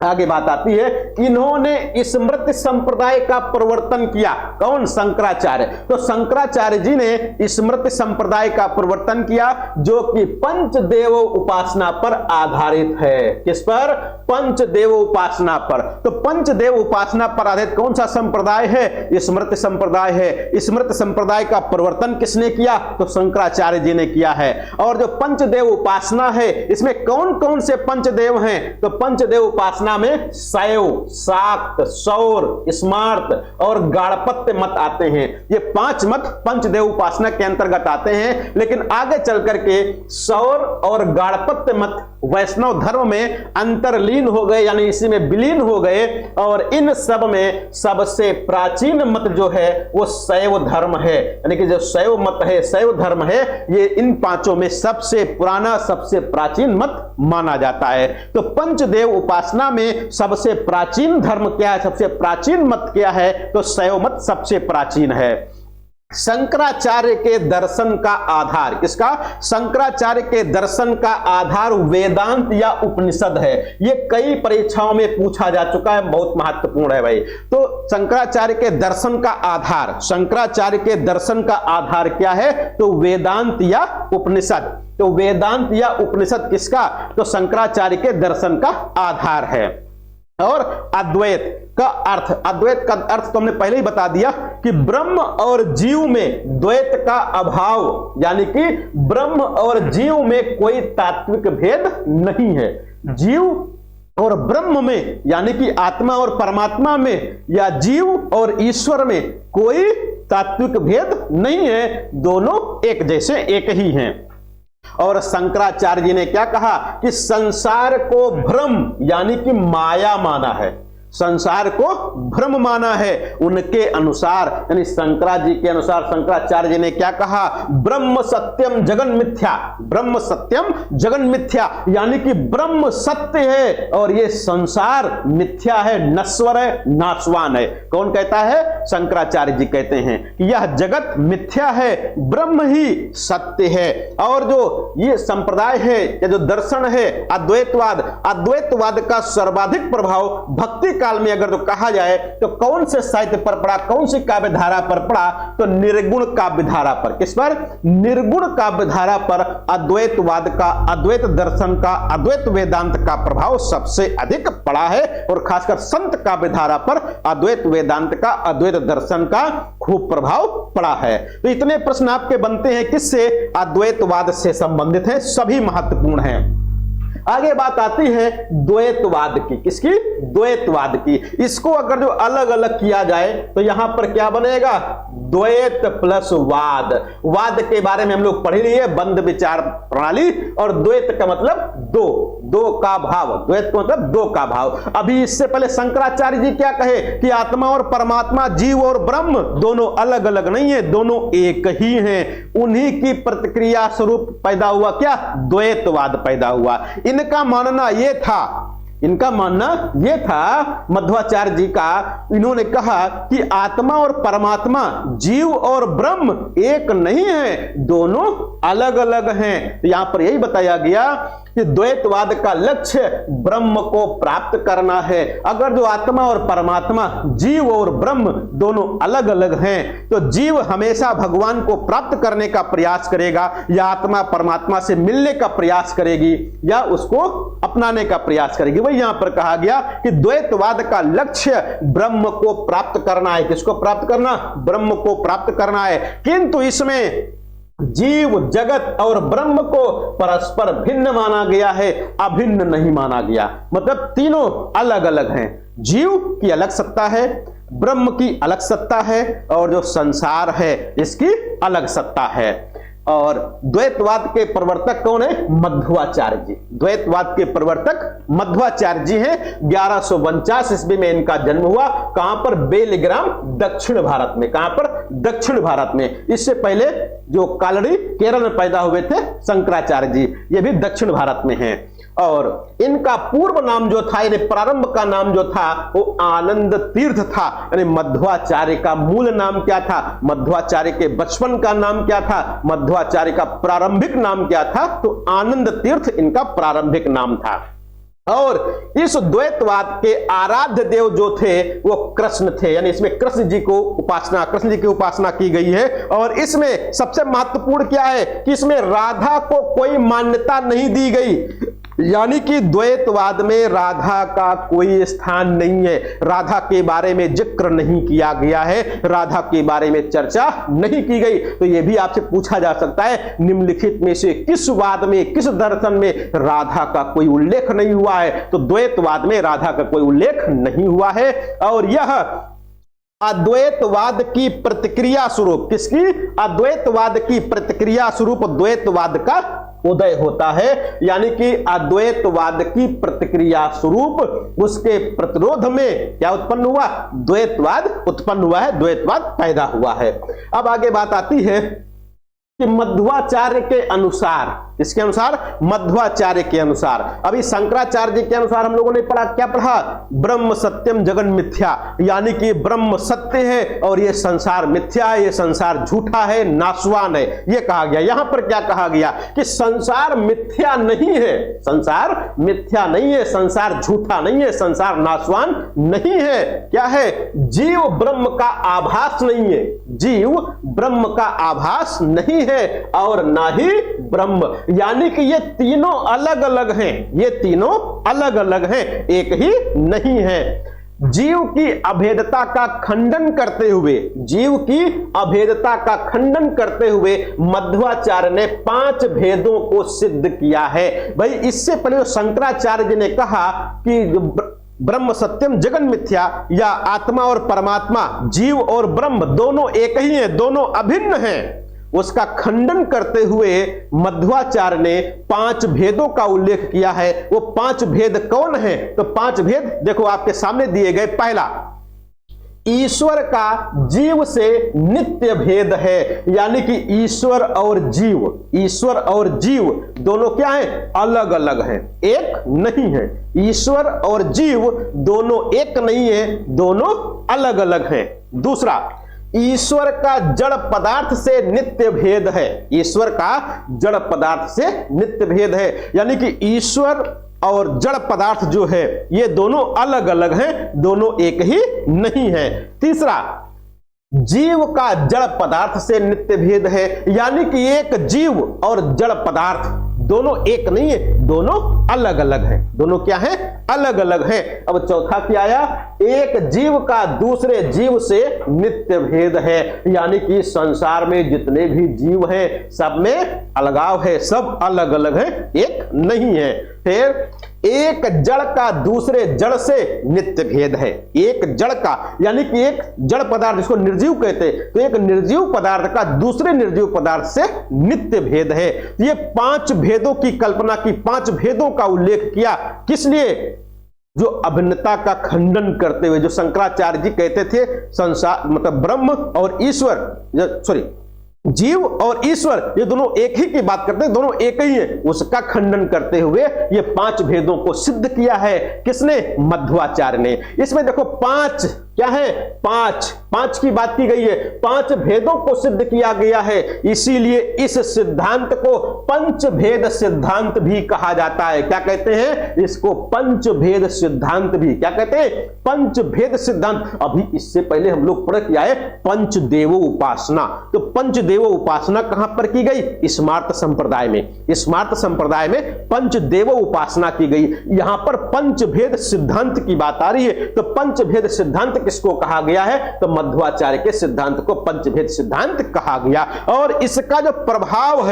आगे बात आती है इन्होंने स्मृति संप्रदाय का प्रवर्तन किया। कौन? शंकराचार्य। तो शंकराचार्य जी ने स्मृति संप्रदाय का प्रवर्तन किया जो कि पंचदेव उपासना पर आधारित है। किस पर? पंचदेव उपासना पर। तो पंचदेव उपासना पर आधारित कौन सा संप्रदाय है? स्मृति संप्रदाय है। स्मृति संप्रदाय का प्रवर्तन किसने किया? तो शंकराचार्य जी ने किया है। और जो पंचदेव उपासना है इसमें कौन कौन से पंचदेव हैं? तो पंचदेव उपासना में शैव, शाक्त, सौर, स्मार्त और गाणपत्य मत आते हैं। ये 5 मत पंचदेव उपासना के अंतर्गत आते हैं। लेकिन आगे चल करके सौर और गाणपत्य मत वैष्णव धर्म में अंतर्लीन हो गए, यानी इसी में विलीन हो गए। और इन सब में सबसे प्राचीन मत जो है वो शैव धर्म है, यानी कि जो शैव मत है, शैव धर्म है, ये इन 5 में सबसे पुराना, सबसे प्राचीन मत माना जाता है। तो पंचदेव उपासना में सबसे प्राचीन धर्म क्या है? सबसे प्राचीन मत क्या है? तो शैव मत सबसे प्राचीन है। शंकराचार्य के दर्शन का आधार किसका? शंकराचार्य के दर्शन का आधार वेदांत या उपनिषद है। ये कई परीक्षाओं में पूछा जा चुका है, बहुत महत्वपूर्ण है भाई। तो शंकराचार्य के दर्शन का आधार, शंकराचार्य के दर्शन का आधार क्या है? तो वेदांत या उपनिषद। तो वेदांत या उपनिषद किसका? तो शंकराचार्य के दर्शन का आधार है। और अद्वैत का अर्थ, अद्वैत का अर्थ तो हमने पहले ही बता दिया कि ब्रह्म और जीव में द्वैत का अभाव, यानी कि ब्रह्म और जीव में कोई तात्विक भेद नहीं है। जीव और ब्रह्म में, यानी कि आत्मा और परमात्मा में, या जीव और ईश्वर में कोई तात्विक भेद नहीं है। दोनों एक जैसे, एक ही हैं। और शंकराचार्य जी ने क्या कहा कि संसार को भ्रम यानी कि माया माना है। संसार को भ्रम माना है उनके अनुसार, यानी शंकराचार्य जी के अनुसार। शंकराचार्य जी ने क्या कहा? ब्रह्म सत्यम जगन मिथ्या। ब्रह्म सत्यम जगन मिथ्या, यानी कि ब्रह्म सत्य है और ये संसार मिथ्या है, नश्वर है, नाशवान है। कौन कहता है? शंकराचार्य जी कहते हैं कि यह जगत मिथ्या है, ब्रह्म ही सत्य है। और जो ये संप्रदाय है या जो दर्शन है अद्वैतवाद, अद्वैतवाद का सर्वाधिक प्रभाव भक्ति काल में अगर तो कहा जाए तो कौन से साहित्य पर पढ़ा, कौन सी काव्य धारा पर पढ़ा, तो निर्गुण काव्य धारा पर। किस पर? निर्गुण काव्य धारा पर अद्वैतवाद का, अद्वैत दर्शन का, अद्वैत वेदांत का प्रभाव सबसे अधिक पड़ा है, और खासकर संत काव्य धारा पर अद्वैत वेदांत का, अद्वैत दर्शन का खूब प्रभाव पड़ा है। तो इतने प्रश्न आपके बनते हैं किससे? अद्वैतवाद से संबंधित है, सभी महत्वपूर्ण हैं। आगे बात आती है द्वैतवाद की। किसकी? द्वैतवाद की। इसको अगर जो अलग अलग किया जाए तो यहां पर क्या बनेगा? द्वैत प्लस वाद। वाद के बारे में हम लोग पढ़ लिए, बंद विचार प्रणाली, और द्वैत का मतलब दो, दो का भाव, द्वैत का मतलब दो का भाव। अभी इससे पहले शंकराचार्य जी क्या कहे कि आत्मा और परमात्मा, जीव और ब्रह्म दोनों अलग अलग नहीं है, दोनों एक ही हैं। उन्हीं की प्रतिक्रिया स्वरूप पैदा हुआ क्या? द्वैतवाद पैदा हुआ। इनका मानना यह था मध्वाचार्य जी का, इन्होंने कहा कि आत्मा और परमात्मा, जीव और ब्रह्म एक नहीं है, दोनों अलग अलग हैं। तो यहां पर यही बताया गया कि द्वैतवाद का लक्ष्य ब्रह्म को प्राप्त करना है। अगर जो आत्मा और परमात्मा, जीव और ब्रह्म दोनों अलग अलग हैं, तो जीव हमेशा भगवान को प्राप्त करने का प्रयास करेगा, या आत्मा परमात्मा से मिलने का प्रयास करेगी, या उसको अपनाने का प्रयास करेगी। वही यहां पर कहा गया कि द्वैतवाद का लक्ष्य ब्रह्म को प्राप्त करना है। किसको प्राप्त करना? ब्रह्म को प्राप्त करना है। किंतु इसमें जीव, जगत और ब्रह्म को परस्पर भिन्न माना गया है, अभिन्न नहीं माना गया। मतलब तीनों अलग अलग हैं। जीव की अलग सत्ता है, ब्रह्म की अलग सत्ता है, और जो संसार है इसकी अलग सत्ता है। और द्वैतवाद के प्रवर्तक कौन है? मध्वाचार्य जी। द्वैतवाद के प्रवर्तक मध्वाचार्य जी हैं। 1149 ईस्वी में इनका जन्म हुआ। कहां पर? बेलग्राम, दक्षिण भारत में। कहां पर? दक्षिण भारत में। इससे पहले जो कालड़ी, केरल में पैदा हुए थे शंकराचार्य जी, ये भी दक्षिण भारत में हैं। और इनका पूर्व नाम जो था, यानी प्रारंभ का नाम जो था, वो आनंद तीर्थ था। यानी मध्वाचार्य का मूल नाम क्या था? मध्वाचार्य के बचपन का नाम क्या था? मध्वाचार्य का प्रारंभिक नाम क्या था? तो आनंद तीर्थ इनका प्रारंभिक नाम था। और इस द्वैतवाद के आराध्य देव जो थे वो कृष्ण थे, यानी इसमें कृष्ण जी की उपासना की गई है। और इसमें सबसे महत्वपूर्ण क्या है कि इसमें राधा को कोई मान्यता नहीं दी गई, यानी कि द्वैतवाद में राधा का कोई स्थान नहीं है। राधा के बारे में जिक्र नहीं किया गया है, राधा के बारे में चर्चा नहीं की गई। तो यह भी आपसे पूछा जा सकता है, निम्नलिखित में से किस वाद में, किस दर्शन में राधा का कोई उल्लेख नहीं हुआ है? तो द्वैतवाद में राधा का कोई उल्लेख नहीं हुआ है। और यह अद्वैतवाद की प्रतिक्रिया स्वरूप, किसकी? अद्वैतवाद की प्रतिक्रिया स्वरूप द्वैतवाद का उदय होता है। यानी कि अद्वैतवाद की प्रतिक्रिया स्वरूप उसके प्रतिरोध में क्या उत्पन्न हुआ? द्वैतवाद उत्पन्न हुआ है, द्वैतवाद पैदा हुआ है। अब आगे बात आती है कि मध्वाचार्य के अनुसार, इसके अनुसार, मध्वाचार्य के अनुसार, अभी शंकराचार्य जी के अनुसार हम लोगों ने पढ़ा, क्या पढ़ा? ब्रह्म सत्यम जगन मिथ्या, यानी कि ब्रह्म सत्य है और ये संसार मिथ्या है, ये संसार झूठा है, नाशवान है, ये कहा गया। यहां पर क्या कहा गया कि संसार मिथ्या नहीं है, संसार मिथ्या नहीं है, संसार झूठा नहीं है, संसार नाशवान नहीं है। क्या है? जीव ब्रह्म का आभास नहीं है, जीव ब्रह्म का आभास नहीं है, और ना ही ब्रह्म, यानी कि ये तीनों अलग अलग हैं, ये तीनों अलग अलग हैं, एक ही नहीं है। जीव की अभेदता का खंडन करते हुए, जीव की अभेदता का खंडन करते हुए मध्वाचार्य ने 5 भेदों को सिद्ध किया है। भाई इससे पहले शंकराचार्य जी ने कहा कि ब्रह्म सत्यम जगन मिथ्या, या आत्मा और परमात्मा, जीव और ब्रह्म दोनों एक ही हैं, दोनों अभिन्न हैं, उसका खंडन करते हुए मध्वाचार्य ने 5 भेदों का उल्लेख किया है। वो 5 भेद कौन है? तो 5 भेद देखो आपके सामने दिए गए। पहला, ईश्वर का जीव से नित्य भेद है, यानी कि ईश्वर और जीव दोनों क्या है? अलग अलग हैं, एक नहीं है। ईश्वर और जीव दोनों एक नहीं है, दोनों अलग अलग हैं। दूसरा, ईश्वर का जड़ पदार्थ से नित्य भेद है, ईश्वर का जड़ पदार्थ से नित्य भेद है, यानी कि ईश्वर और जड़ पदार्थ जो है ये दोनों अलग अलग हैं, दोनों एक ही नहीं है। तीसरा, जीव का जड़ पदार्थ से नित्य भेद है, यानी कि एक जीव और जड़ पदार्थ दोनों एक नहीं है, दोनों अलग अलग हैं। दोनों क्या हैं? अलग अलग हैं। अब चौथा क्या आया? एक जीव का दूसरे जीव से नित्य भेद है, यानी कि संसार में जितने भी जीव हैं सब में अलगाव है, सब अलग अलग हैं, एक नहीं है। फिर एक जड़ का दूसरे जड़ से नित्य भेद है। एक जड़ का यानी कि एक जड़ पदार्थ जिसको निर्जीव कहते हैं, तो एक निर्जीव पदार्थ का दूसरे निर्जीव पदार्थ से नित्य भेद है। ये 5 भेदों की कल्पना की, 5 भेदों का उल्लेख किया। किस लिए? जो अभिन्नता का खंडन करते हुए, जो शंकराचार्य जी कहते थे संसार मतलब ब्रह्म और ईश्वर, जीव और ईश्वर ये दोनों एक ही की बात करते हैं, दोनों एक ही है, उसका खंडन करते हुए ये 5 भेदों को सिद्ध किया है। किसने? मध्वाचार्य ने। इसमें देखो 5 क्या है? 5 की बात की गई है, 5 भेदों को सिद्ध किया गया है। इसीलिए इस सिद्धांत को पंचभेद सिद्धांत भी कहा जाता है। क्या कहते हैं इसको? पंचभेद सिद्धांत भी। क्या कहते हैं? पंचभेद सिद्धांत। अभी इससे पहले हम लोग पढ़ के आए पंचदेवो उपासना। तो पंचदेवो उपासना कहां पर की गई? स्मार्त संप्रदाय में। स्मार्त संप्रदाय में पंचदेवो उपासना की गई। यहां पर पंचभेद सिद्धांत की बात आ रही है। तो पंचभेद सिद्धांत किसको कहा गया है? तो मध्वाचार्य के सिद्धांत को पंचभेद सिद्धांत कहा गया। और इसका जो प्रभाव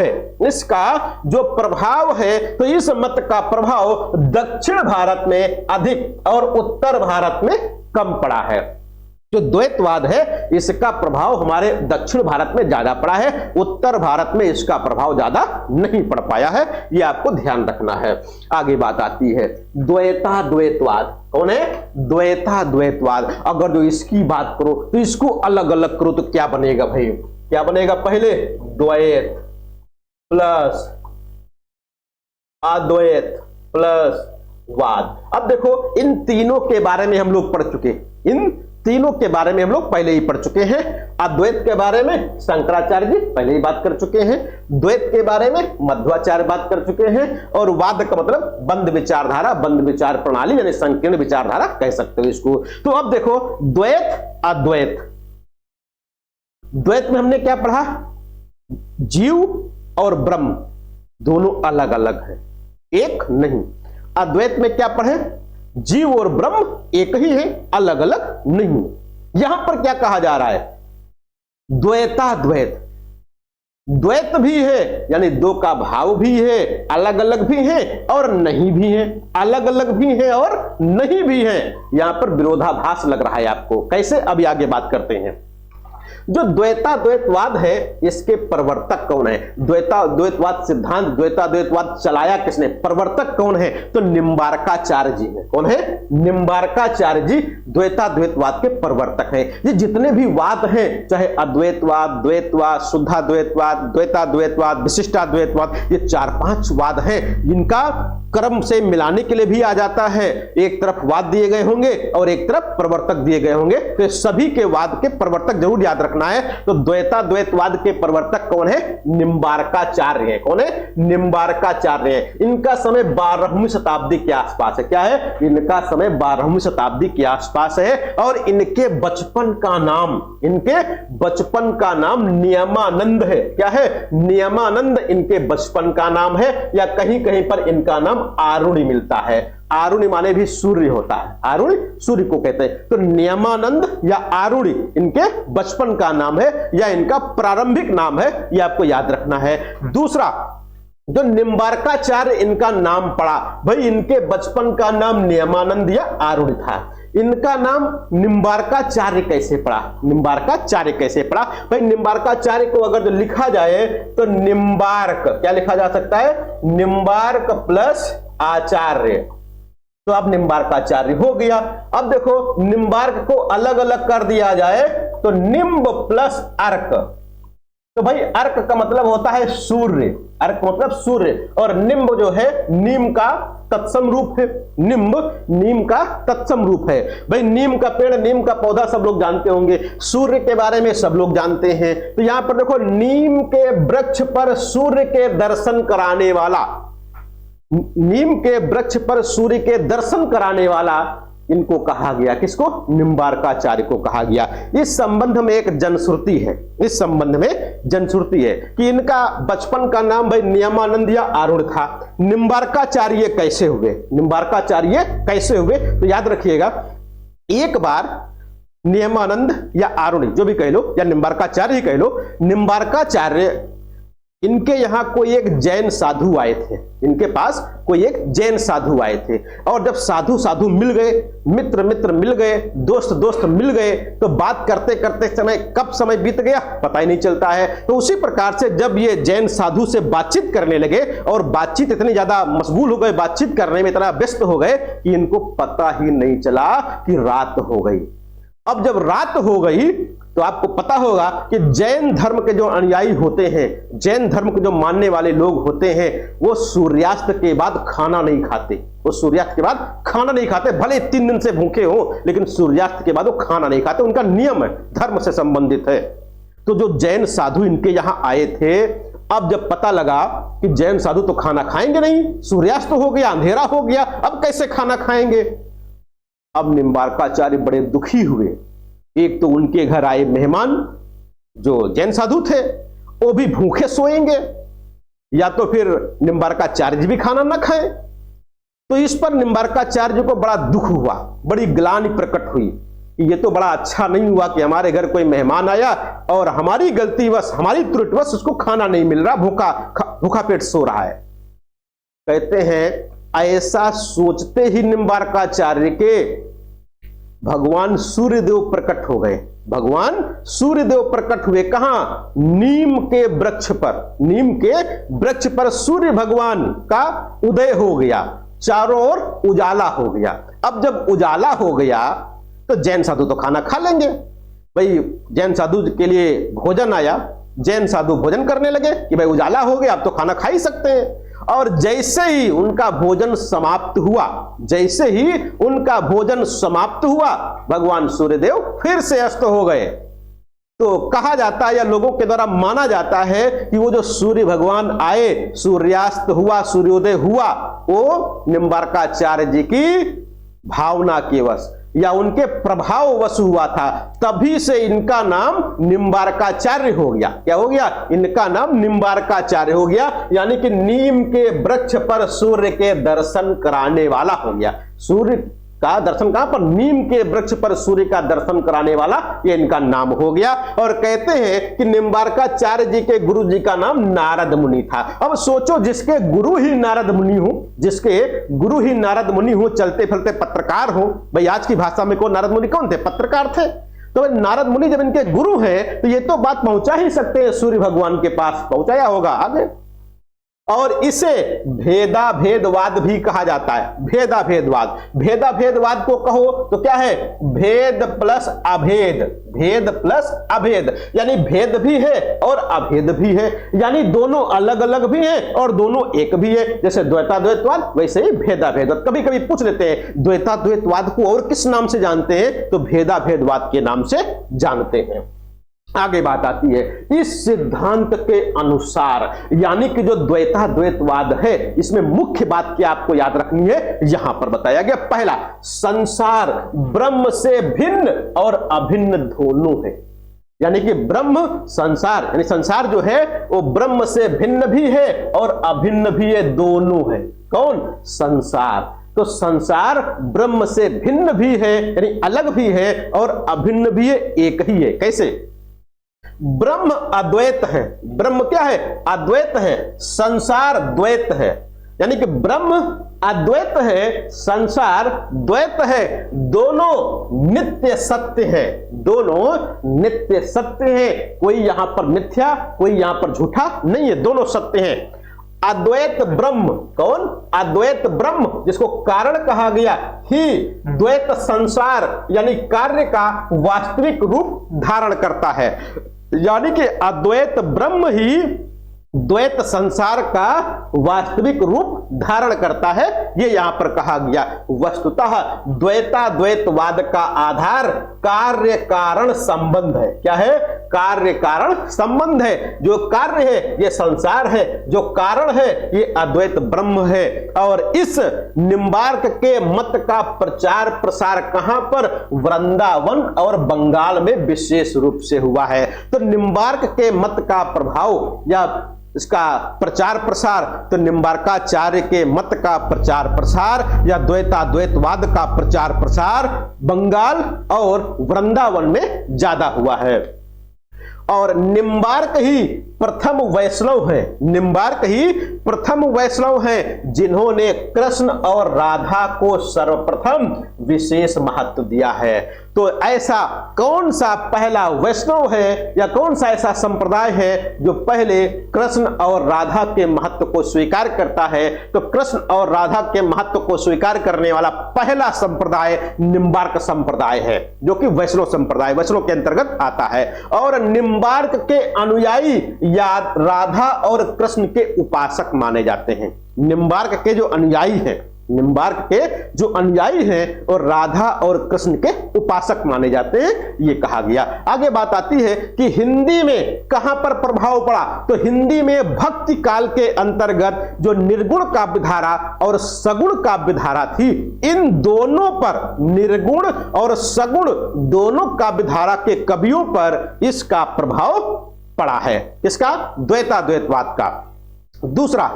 है, तो इस मत का प्रभाव दक्षिण भारत में अधिक और उत्तर भारत में कम पड़ा है। जो द्वैतवाद है इसका प्रभाव हमारे दक्षिण भारत में ज्यादा पड़ा है, उत्तर भारत में इसका प्रभाव ज्यादा नहीं पड़ पाया है। यह आपको ध्यान रखना है। आगे बात आती है द्वैता द्वैतवाद। कौन है? द्वैता द्वैतवाद। अगर जो इसकी बात करो तो इसको अलग अलग करो तो क्या बनेगा भाई? क्या बनेगा? पहले द्वैत प्लस अद्वैत प्लस वाद। अब देखो इन तीनों के बारे में हम लोग पढ़ चुके, इन तीनों के बारे में हम लोग पहले ही पढ़ चुके हैं। अद्वैत के बारे में शंकराचार्य जी पहले ही बात कर चुके हैं, द्वैत के बारे में मध्वाचार्य बात कर चुके हैं, और वाद का मतलब बंद विचारधारा, बंद विचार प्रणाली यानी संकीर्ण विचारधारा कह सकते हो इसको। तो अब देखो द्वैत अद्वैत। द्वैत में हमने क्या पढ़ा? जीव और ब्रह्म दोनों अलग अलग है, एक नहीं। अद्वैत में क्या पढ़े? जीव और ब्रह्म एक ही है, अलग अलग नहीं। यहां पर क्या कहा जा रहा है? द्वैता द्वैत। द्वैत भी है यानी दो का भाव भी है, अलग अलग भी है और नहीं भी है, अलग अलग भी है और नहीं भी है। यहां पर विरोधाभास लग रहा है आपको। कैसे? अभी आगे बात करते हैं। जो द्वैता द्वैतवाद है इसके प्रवर्तक कौन है? द्वैता द्वैतवाद सिद्धांत, द्वैता द्वैतवाद चलाया किसने? प्रवर्तक कौन है? तो निम्बार्काचार्य जी है। कौन है? निम्बार्काचार्य जी द्वैता द्वैतवाद के प्रवर्तक हैं। ये जितने भी वाद हैं, चाहे अद्वैतवाद, द्वैतवाद, शुद्धाद्वैतवाद, द्वैता द्वैतवाद, विशिष्टाद्वैतवाद, ये 4-5 वाद हैं जिनका क्रम से मिलाने के लिए भी आ जाता है। एक तरफ वाद दिए गए होंगे और एक तरफ प्रवर्तक दिए गए होंगे, तो सभी के वाद के प्रवर्तक जरूर याद रखना है। तो द्वैता द्वैतवाद के प्रवर्तक कौन है? निम्बार्काचार्य है। कौन है? निम्बार्काचार्य है। इनका समय 12वीं शताब्दी के आसपास है। क्या है? इनका समय 12वीं शताब्दी के आसपास है। और इनके बचपन का नाम नियमानंद है। क्या है? नियमानंद इनके बचपन का नाम है, या कहीं कहीं पर इनका नाम आरुणि मिलता है। आरुणि माने भी सूर्य होता है, आरुणि सूर्य को कहते हैं। तो नियमानंद या आरुणि इनके बचपन का नाम है या इनका प्रारंभिक नाम है, यह आपको याद रखना है। दूसरा, जो निम्बार्काचार्य इनका नाम पड़ा, भाई इनके बचपन का नाम नियमानंद या आरुणि था। इनका नाम निम्बार्काचार्य कैसे पड़ा? निम्बार्काचार्य कैसे पड़ा? भाई निम्बार्काचार्य को अगर जो लिखा जाए तो निम्बार्क, क्या लिखा जा सकता है? निम्बार्क प्लस आचार्य, तो अब निम्बार्काचार्य हो गया। अब देखो निम्बार्क को अलग अलग कर दिया जाए तो निम्ब प्लस अर्क, तो भाई अर्क का मतलब होता है सूर्य, अर्क मतलब सूर्य, और निम्ब जो है नीम का तत्सम रूप है। निम्ब नीम का तत्सम रूप है। भाई नीम का पेड़, नीम का पौधा सब लोग जानते होंगे, सूर्य के बारे में सब लोग जानते हैं। तो यहां पर देखो नीम के वृक्ष पर सूर्य के दर्शन कराने वाला, नीम के वृक्ष पर सूर्य के दर्शन कराने वाला इनको कहा गया। किसको? निम्बार्काचार्य को कहा गया। इस संबंध में एक जनश्रुति है, इस संबंध में जनश्रुति है कि इनका बचपन का नाम भाई नियमानंद या आरुण था। निम्बार्काचार्य कैसे हुए? निम्बार्काचार्य कैसे हुए? तो याद रखिएगा, एक बार नियमानंद या आरुणि जो भी कह लो, या निम्बार्काचार्य ही कह लो, निम्बार्काचार्य इनके यहां कोई एक जैन साधु आए थे, इनके पास कोई एक जैन साधु आए थे। और जब साधु मिल गए, मित्र मिल गए, दोस्त मिल गए, तो बात करते करते समय कब समय बीत गया पता ही नहीं चलता है। तो उसी प्रकार से जब ये जैन साधु से बातचीत करने लगे और बातचीत इतनी ज्यादा मशगूल हो गए, बातचीत करने में इतना व्यस्त हो गए कि इनको पता ही नहीं चला कि रात हो गई। अब जब रात हो गई तो आपको पता होगा कि जैन धर्म के जो अनुयायी होते हैं, जैन धर्म के जो मानने वाले लोग होते हैं, वो सूर्यास्त के बाद खाना नहीं खाते। वो सूर्यास्त के बाद खाना नहीं खाते, भले 3 दिन से भूखे हो, लेकिन सूर्यास्त के बाद वो खाना नहीं खाते। उनका नियम है, धर्म से संबंधित है। तो जो जैन साधु इनके यहां आए थे, अब जब पता लगा कि जैन साधु तो खाना खाएंगे नहीं, सूर्यास्त हो गया, अंधेरा हो गया, अब कैसे खाना खाएंगे? अब निम्बार्काचार्य बड़े दुखी हुए। एक तो उनके घर आए मेहमान जो जैन साधु थे, वो भी भूखे सोएंगे, या तो फिर निम्बार्काचार्य भी खाना ना खाएं। तो इस पर निम्बार्काचार्य को बड़ा दुख हुआ, बड़ी ग्लानि प्रकट हुई कि ये तो बड़ा अच्छा नहीं हुआ कि हमारे घर कोई मेहमान आया और हमारी गलतीवश, हमारी त्रुटिवश उसको खाना नहीं मिल रहा, भूखा पेट सो रहा है। कहते हैं ऐसा सोचते ही निम्बार्काचार्य के भगवान सूर्यदेव प्रकट हो गए। भगवान सूर्यदेव प्रकट हुए कहां? नीम के वृक्ष पर। नीम के वृक्ष पर सूर्य भगवान का उदय हो गया, चारों ओर उजाला हो गया। अब जब उजाला हो गया तो जैन साधु तो खाना खा लेंगे। भाई जैन साधु के लिए भोजन आया, जैन साधु भोजन करने लगे कि भाई उजाला हो गया, अब तो खाना खा ही सकते हैं। और जैसे ही उनका भोजन समाप्त हुआ, जैसे ही उनका भोजन समाप्त हुआ, भगवान सूर्यदेव फिर से अस्त हो गए। तो कहा जाता है या लोगों के द्वारा माना जाता है कि वो जो सूर्य भगवान आए, सूर्यास्त हुआ, सूर्योदय हुआ, वो निम्बार्काचार्य जी की भावना के वश या उनके प्रभाव वश हुआ था। तभी से इनका नाम निम्बार्काचार्य हो गया। क्या हो गया? इनका नाम निम्बार्काचार्य हो गया, यानी कि नीम के वृक्ष पर सूर्य के दर्शन कराने वाला हो गया। सूर्य का दर्शन कहां पर? नीम के वृक्ष पर सूर्य का दर्शन कराने वाला, ये इनका नाम हो गया। और कहते हैं कि निम्बार्काचार्य जी के गुरु जी का नाम नारद मुनि था। अब सोचो, जिसके गुरु ही नारद मुनि हो, जिसके गुरु ही नारद मुनि हो, चलते फिरते पत्रकार हो। भाई आज की भाषा में नारद मुनि कौन थे? पत्रकार थे। तो नारद मुनि जब इनके गुरु हैं तो ये तो बात पहुंचा ही सकते हैं सूर्य भगवान के पास, पहुंचाया होगा आगे। और इसे भेदाभेदवाद भी कहा जाता है। भेदाभेदवाद, भेदाभेदवाद को कहो तो क्या है? भेद प्लस अभेद, भेद प्लस अभेद, यानी भेद भी है और अभेद भी है, यानी दोनों अलग अलग भी हैं और दोनों एक भी है। जैसे द्वैताद्वैतवाद, वैसे ही भेदाभेदवाद। कभी कभी पूछ लेते हैं द्वैताद्वैतवाद को और किस नाम से जानते हैं, तो भेदाभेदवाद के नाम से जानते हैं। आगे बात आती है, इस सिद्धांत के अनुसार, यानी कि जो द्वैताद्वैतवाद है, इसमें मुख्य बात क्या आपको याद रखनी है, यहां पर बताया गया। पहला, संसार ब्रह्म से भिन्न और अभिन्न दोनों है। यानी कि ब्रह्म संसार, यानी संसार जो है वो ब्रह्म से भिन्न भी है और अभिन्न भी है, दोनों है। कौन? संसार। तो संसार ब्रह्म से भिन्न भी है, यानी अलग भी है, और अभिन्न भी है, एक ही है। कैसे? ब्रह्म अद्वैत है। ब्रह्म क्या है? अद्वैत है। संसार द्वैत है। यानी कि ब्रह्म अद्वैत है, संसार द्वैत है। दोनों नित्य सत्य है, दोनों नित्य सत्य है। कोई यहां पर मिथ्या, कोई यहां पर झूठा नहीं है, दोनों सत्य है। अद्वैत ब्रह्म, कौन? अद्वैत ब्रह्म, जिसको कारण कहा गया, ही द्वैत संसार यानी कार्य का वास्तविक रूप धारण करता है। यानी कि अद्वैत ब्रह्म ही द्वैत संसार का वास्तविक रूप धारण करता है, ये यहां पर कहा गया। वस्तुतः द्वैताद्वैतवाद का आधार कार्य कारण संबंध है। क्या है? कार्य कारण संबंध है। जो कार्य है ये संसार है, जो कारण है ये अद्वैत ब्रह्म है। और इस निम्बार्क के मत का प्रचार प्रसार कहां पर? वृंदावन और बंगाल में विशेष रूप से हुआ है। तो निम्बार्क के मत का प्रभाव या इसका प्रचार प्रसार, तो निम्बार्काचार्य के मत का प्रचार प्रसार या द्वैताद्वैतवाद का प्रचार प्रसार बंगाल और वृंदावन में ज्यादा हुआ है। और निम्बार्क ही प्रथम वैष्णव है, निम्बार्क ही प्रथम वैष्णव हैं जिन्होंने कृष्ण और राधा को सर्वप्रथम विशेष महत्व दिया है। तो ऐसा कौन सा पहला वैष्णव है या कौन सा ऐसा संप्रदाय है जो पहले कृष्ण और राधा के महत्व को स्वीकार करता है? तो कृष्ण और राधा के महत्व को स्वीकार करने वाला पहला संप्रदाय निम्बार्क संप्रदाय है, जो कि वैष्णव संप्रदाय, वैष्णव के अंतर्गत आता है। और निम्बार्क के अनुयायी या राधा और कृष्ण के उपासक माने जाते हैं। निम्बार्क के जो अनुयायी हैं, निम्बार्क के जो अनुयायी हैं और राधा और कृष्ण के उपासक माने जाते हैं, ये कहा गया। आगे बात आती है कि हिंदी में कहां पर प्रभाव पड़ा? तो हिंदी में भक्ति काल के अंतर्गत जो निर्गुण काव्यधारा और सगुण काव्यधारा थी, इन दोनों पर, निर्गुण और सगुण दोनों काव्यधारा के कवियों पर इसका प्रभाव पड़ा है। इसका द्वैताद्वैतवाद का। दूसरा,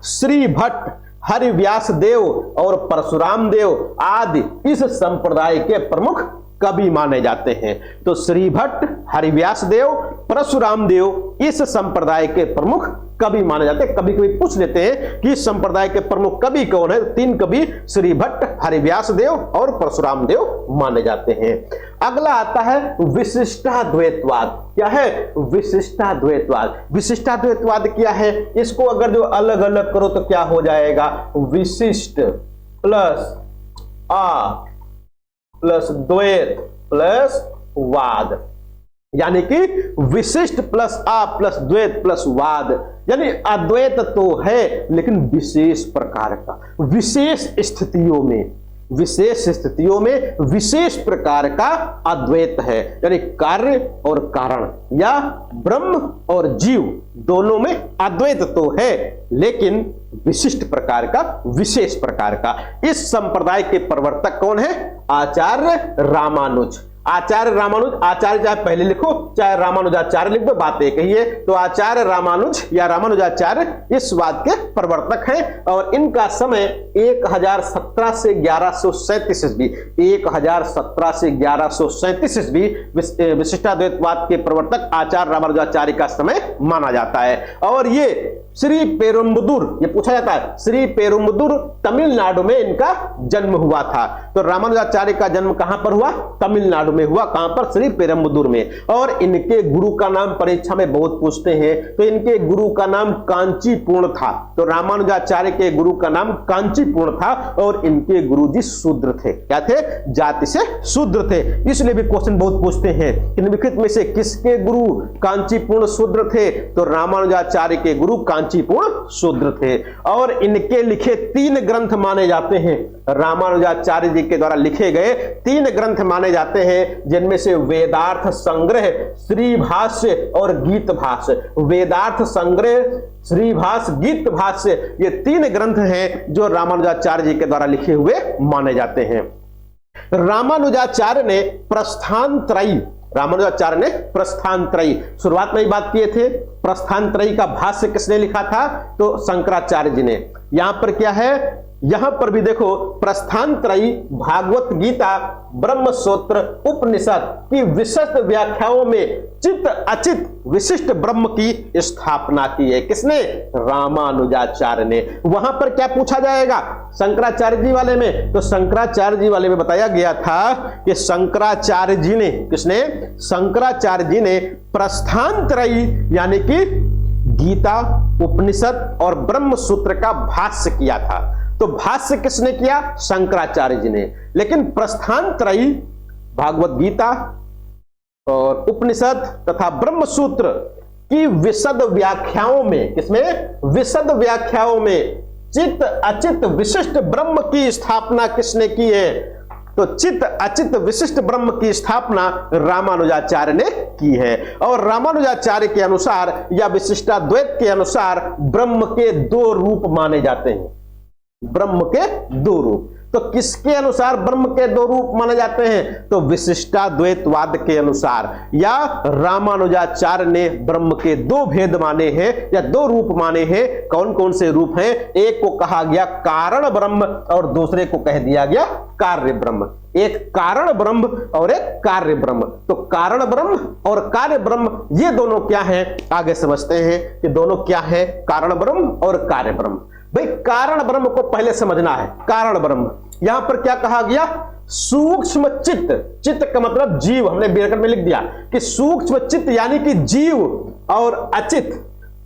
श्री भट्ट, हरिव्यास देव और परशुराम देव आदि इस संप्रदाय के प्रमुख कवि माने जाते हैं। तो श्री भट्ट, हरिव्यास देव, परशुराम देव इस संप्रदाय के प्रमुख कवि माने जाते हैं। कभी कभी पूछ लेते हैं कि इस संप्रदाय के प्रमुख कवि कौन है? तीन कवि श्री भट्ट, हरिव्यास देव और परशुराम देव माने जाते हैं। अगला आता है विशिष्टाद्वैतवाद। क्या है? विशिष्टाद्वैतवाद। विशिष्टाद्वैतवाद क्या है? इसको अगर जो अलग अलग करो तो क्या हो जाएगा? विशिष्ट प्लस आ प्लस द्वैत प्लस वाद, यानी कि विशिष्ट प्लस आ प्लस द्वैत प्लस वाद, यानी अद्वैत तो है लेकिन विशेष प्रकार का, विशेष स्थितियों में, विशेष स्थितियों में विशेष प्रकार का अद्वैत है। यानी कार्य और कारण या ब्रह्म और जीव दोनों में अद्वैत तो है लेकिन विशिष्ट प्रकार का, विशेष प्रकार का। इस संप्रदाय के प्रवर्तक कौन है? आचार्य रामानुज। आचार्य रामानुज, आचार्य चाहे पहले लिखो चाहे रामानुजाचार्य लिख दो, बात एक ही है। तो आचार्य रामानुज या रामानुजाचार्य इस वाद के प्रवर्तक हैं और इनका समय 1017 से 1137 ईस्वी, 1017 से 1137 ईस्वी विशिष्टाद्वैतवाद के प्रवर्तक आचार्य रामानुजाचार्य का समय माना जाता है। और ये श्री पेरुम्बदूर, ये पूछा जाता है, श्री पेरुम्बदूर तमिलनाडु में इनका जन्म हुआ था। तो रामानुजाचार्य का जन्म कहां पर हुआ? तमिलनाडु में हुआ। कहां पर? श्री पेरुम्बदूर में। और इनके गुरु का नाम परीक्षा में बहुत पूछते हैं, तो इनके गुरु का नाम कांचीपूर्ण था। तो रामानुजाचार्य के गुरु का नाम कांचीपूर्ण था और इनके गुरुजी शूद्र थे। क्या थे? जाति से शूद्र थे। इसलिए भी क्वेश्चन बहुत पूछते हैं कि निम्नलिखित में से किसके गुरु कांचीपूर्ण शूद्र थे? तो रामानुजाचार्य के गुरु कांचीपूर्ण शूद्र थे। और इनके लिखे 3 ग्रंथ माने जाते हैं, रामानुजाचार्य जी के द्वारा लिखे गए 3 ग्रंथ माने जाते हैं, जिनमें से वेदार्थ संग्रह, श्री भाष्य और गीत भाष्य। वेदार्थ संग्रह, श्री भाष्य, गीत भाष्य, ये 3 ग्रंथ हैं जो रामानुजाचार्य जी के द्वारा लिखे हुए माने जाते हैं। रामानुजाचार्य ने प्रस्थानत्रयी, रामानुजाचार्य ने प्रस्थानत्रयी, शुरुआत में ही बात किए थे, प्रस्थानत्रयी का भाष्य किसने लिखा था? तो शंकराचार्य जी ने। यहां पर क्या है? यहां पर भी देखो, प्रस्थानत्रयी भागवत गीता, ब्रह्मसूत्र, उपनिषद की विशिष्ट व्याख्याओं में चित अचित विशिष्ट ब्रह्म की स्थापना की है। किसने? रामानुजाचार्य ने। वहां पर क्या पूछा जाएगा शंकराचार्य जी वाले में? तो शंकराचार्य जी वाले में बताया गया था कि शंकराचार्य जी ने, किसने? शंकराचार्य जी ने प्रस्थानत्रयी यानी कि गीता, उपनिषद और ब्रह्मसूत्र का भाष्य किया था। तो भाष्य किसने किया? शंकराचार्य जी ने। लेकिन प्रस्थानत्रयी भागवत गीता और उपनिषद तथा ब्रह्मसूत्र कि विशद व्याख्याओं में, किसमें? विशद व्याख्याओं में चित अचित विशिष्ट ब्रह्म की स्थापना किसने की है? तो चित अचित विशिष्ट ब्रह्म की स्थापना रामानुजाचार्य ने की है। और रामानुजाचार्य के अनुसार या विशिष्टाद्वैत के अनुसार ब्रह्म के दो रूप माने जाते हैं। ब्रह्म के दो रूप। तो किसके अनुसार ब्रह्म के दो रूप माने जाते हैं? तो विशिष्टाद्वैतवाद के अनुसार, या रामानुजाचार्य ने ब्रह्म के दो भेद माने हैं या दो रूप माने हैं। कौन कौन से रूप हैं? एक को कहा गया कारण ब्रह्म और दूसरे को कह दिया गया कार्य ब्रह्म। एक कारण ब्रह्म और एक कार्य ब्रह्म। तो कारण ब्रह्म और कार्य ब्रह्म ये दोनों क्या है? आगे समझते हैं कि दोनों क्या है, कारण ब्रह्म और कार्य ब्रह्म। भाई कारण ब्रह्म को पहले समझना है। कारण ब्रह्म यहां पर क्या कहा गया? सूक्ष्म चित्त। चित्त का मतलब जीव, हमने ब्रैकेट में लिख दिया कि सूक्ष्म चित्त यानी कि जीव और अचित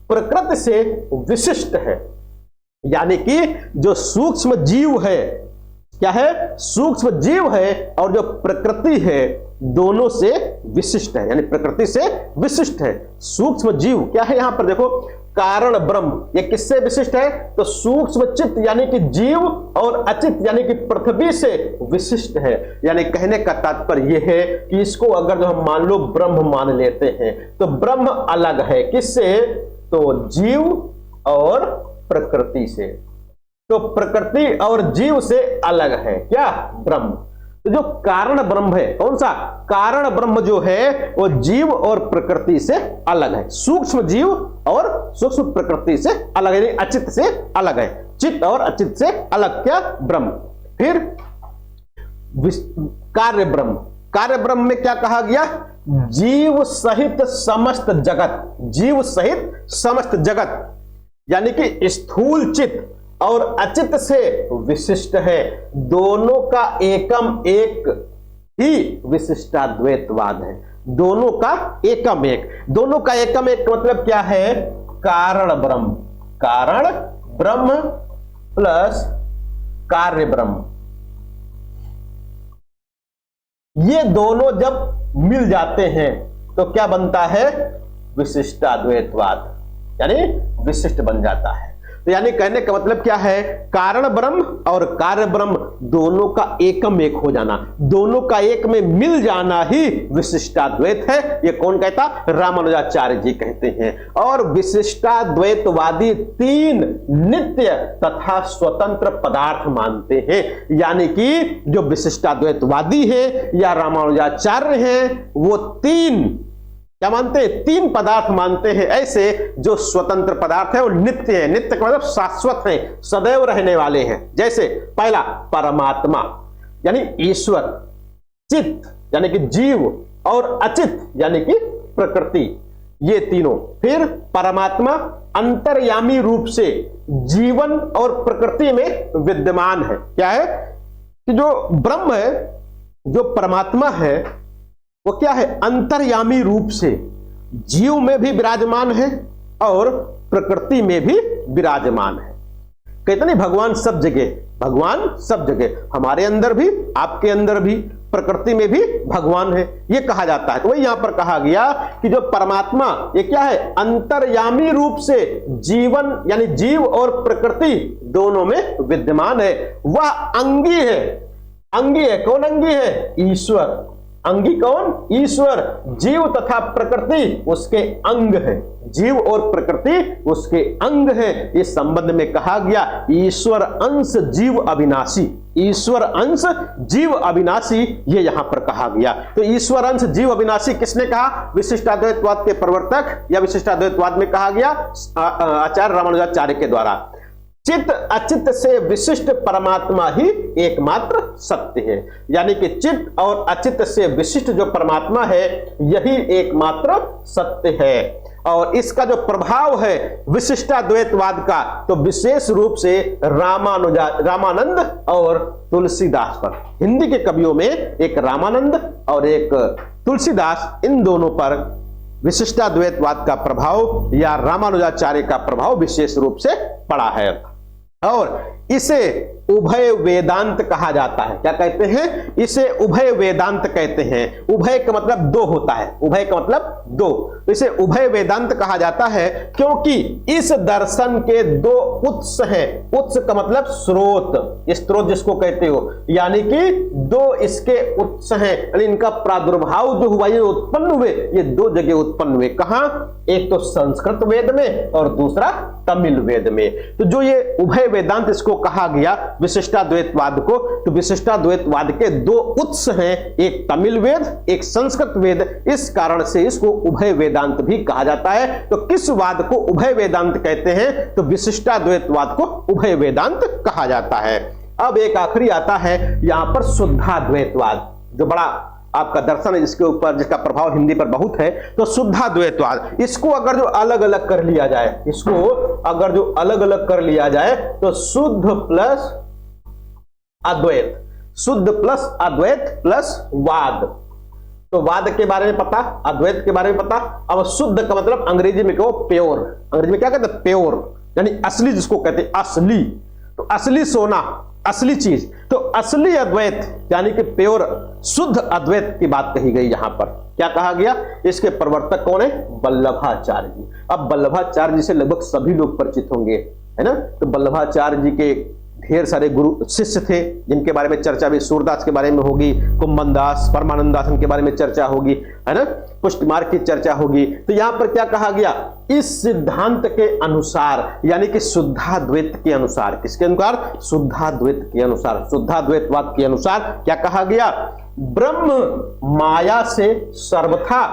प्रकृति से विशिष्ट है। यानी कि जो सूक्ष्म जीव है, क्या है? सूक्ष्म जीव है और जो प्रकृति है दोनों से विशिष्ट है, यानी प्रकृति से विशिष्ट है। सूक्ष्म जीव क्या है? यहां पर देखो, कारण ब्रह्म ये किससे विशिष्ट है? तो सूक्ष्म चित्त यानी कि जीव और अचित यानी कि पृथ्वी से विशिष्ट है। यानी कहने का तात्पर्य यह है कि इसको अगर जो हम मान लो ब्रह्म मान लेते हैं तो ब्रह्म अलग है किससे? तो जीव और प्रकृति से। तो प्रकृति और जीव से अलग है क्या? ब्रह्म। तो जो कारण ब्रह्म है, कौन सा? कारण ब्रह्म जो है वो जीव और प्रकृति से अलग है। सूक्ष्म जीव और सूक्ष्म प्रकृति से अलग है, यानी अचित से अलग है। चित्त और अचित से अलग क्या? ब्रह्म। फिर कार्य ब्रह्म। कार्य ब्रह्म में क्या कहा गया? जीव सहित समस्त जगत। जीव सहित समस्त जगत यानी कि स्थूल चित्त और अचित से विशिष्ट है। दोनों का एकम एक ही विशिष्टाद्वैतवाद है। दोनों का एकम एक। दोनों का एकम एक मतलब क्या है? कारण ब्रह्म। कारण ब्रह्म प्लस कार्य ब्रह्म, ये दोनों जब मिल जाते हैं तो क्या बनता है? विशिष्टाद्वैतवाद, यानी विशिष्ट बन जाता है। तो यानी कहने का मतलब क्या है? कारण ब्रह्म और कार्य ब्रह्म दोनों का एकम एक हो जाना, दोनों का एक में मिल जाना ही विशिष्टाद्वैत है। ये कौन कहता? रामानुजाचार्य जी कहते हैं। और विशिष्टाद्वैतवादी तीन नित्य तथा स्वतंत्र पदार्थ मानते हैं। यानी कि जो विशिष्टाद्वैतवादी है या रामानुजाचार्य हैं वो तीन क्या मानते हैं? तीन पदार्थ मानते हैं ऐसे जो स्वतंत्र पदार्थ है और नित्य है। नित्य का मतलब शाश्वत है, सदैव रहने वाले हैं। जैसे पहला परमात्मा यानी ईश्वर, चित्त यानी कि जीव और अचित यानी कि प्रकृति, ये तीनों। फिर परमात्मा अंतर्यामी रूप से जीवन और प्रकृति में विद्यमान है। क्या है? कि जो ब्रह्म है, जो परमात्मा है वो क्या है? अंतर्यामी रूप से जीव में भी विराजमान है और प्रकृति में भी विराजमान है। कहते नहीं भगवान सब जगह, भगवान सब जगह, हमारे अंदर भी, आपके अंदर भी, प्रकृति में भी भगवान है, ये कहा जाता है। तो वही यहां पर कहा गया कि जो परमात्मा ये क्या है? अंतर्यामी रूप से जीवन यानी जीव और प्रकृति दोनों में विद्यमान है। वह अंगी है। अंगी है, कौन अंगी है? ईश्वर। अंगी कौन? ईश्वर। जीव तथा प्रकृति उसके अंग है। जीव और प्रकृति उसके अंग है। इस संबंध में कहा गया ईश्वर अंश जीव अविनाशी। ईश्वर अंश जीव अविनाशी, ये यहां पर कहा गया। तो ईश्वर अंश जीव अविनाशी किसने कहा? विशिष्टाद्वैतवाद के प्रवर्तक या विशिष्टाद्वैतवाद में कहा गया आचार्य रामानुजाचार्य के द्वारा। चित्त अचित से विशिष्ट परमात्मा ही एकमात्र सत्य है। यानी कि चित्त और अचित से विशिष्ट जो परमात्मा है यही एकमात्र सत्य है। और इसका जो प्रभाव है विशिष्टाद्वैतवाद का, तो विशेष रूप से रामानंद और तुलसीदास पर। हिंदी के कवियों में एक रामानंद और एक तुलसीदास, इन दोनों पर विशिष्टाद्वैतवाद का प्रभाव या रामानुजाचार्य का प्रभाव विशेष रूप से पड़ा है। और इसे उभय वेदांत कहा जाता है। क्या कहते हैं? इसे उभय वेदांत कहते हैं। उभय का मतलब दो होता है, उभय का मतलब दो, इसे उभय वेदांत कहा जाता है क्योंकि इस दर्शन के दो उत्स हैं। उत्स का मतलब स्रोत, स्रोत जिसको कहते हो, यानी कि दो इसके उत्स हैं, यानी इनका प्रादुर्भाव जो हुआ, ये उत्पन्न हुए, ये दो जगह उत्पन्न हुए। कहां? एक तो संस्कृत वेद में और दूसरा तमिल वेद में। तो जो ये उभय वेदांत इसको कहा गया विशिष्टाद्वैतवाद को, तो विशिष्टाद्वैतवाद के दो उत्स हैं, एक तमिल वेद, एक संस्कृत वेद, इस कारण से इसको उभय वेदांत भी कहा जाता है। तो किस वाद को उभय वेदांत कहते हैं? तो विशिष्टाद्वैतवाद को उभय वेदांत कहा जाता है। अब एक आखिरी आता है यहां पर शुद्धाद्वैतवाद, जो बड़ा आपका दर्शन है जिसके ऊपर, जिसका प्रभाव हिंदी पर बहुत है। तो शुद्धाद्वैतवाद, इसको अगर जो अलग अलग कर लिया जाए, इसको अगर जो अलग अलग कर लिया जाए तो शुद्ध प्लस अद्वैत, शुद्ध प्लस अद्वैत प्लस वाद। तो वाद के बारे में पता, अद्वैत के बारे में पता। अब शुद्ध का मतलब अंग्रेजी में कहो प्योर, अंग्रेजी में क्या कहते हैं? प्योर, यानी असली, जिसको कहते हैं असली। तो असली सोना, असली चीज, तो असली अद्वैत यानी कि प्योर शुद्ध अद्वैत की बात कही गई। यहां पर क्या कहा गया? इसके प्रवर्तक कौन है? वल्लभाचार्य जी। अब वल्लभाचार्य जी से लगभग सभी लोग परिचित होंगे, है ना। तो वल्लभाचार्य जी के ढेर सारे गुरु शिष्य थे, जिनके बारे में चर्चा भी सूरदास के बारे में होगी, कुम्भन दास, परमानंद दास, उनके बारे में चर्चा होगी, है ना, पुष्टिमार्ग की चर्चा होगी। तो यहां पर क्या कहा गया? इस सिद्धांत के अनुसार, यानी कि शुद्धाद्वैत के अनुसार, किसके अनुसार? शुद्धाद्वैत के अनुसार, शुद्धाद्वैतवाद के अनुसार क्या कहा गया? ब्रह्म माया से सर्वथा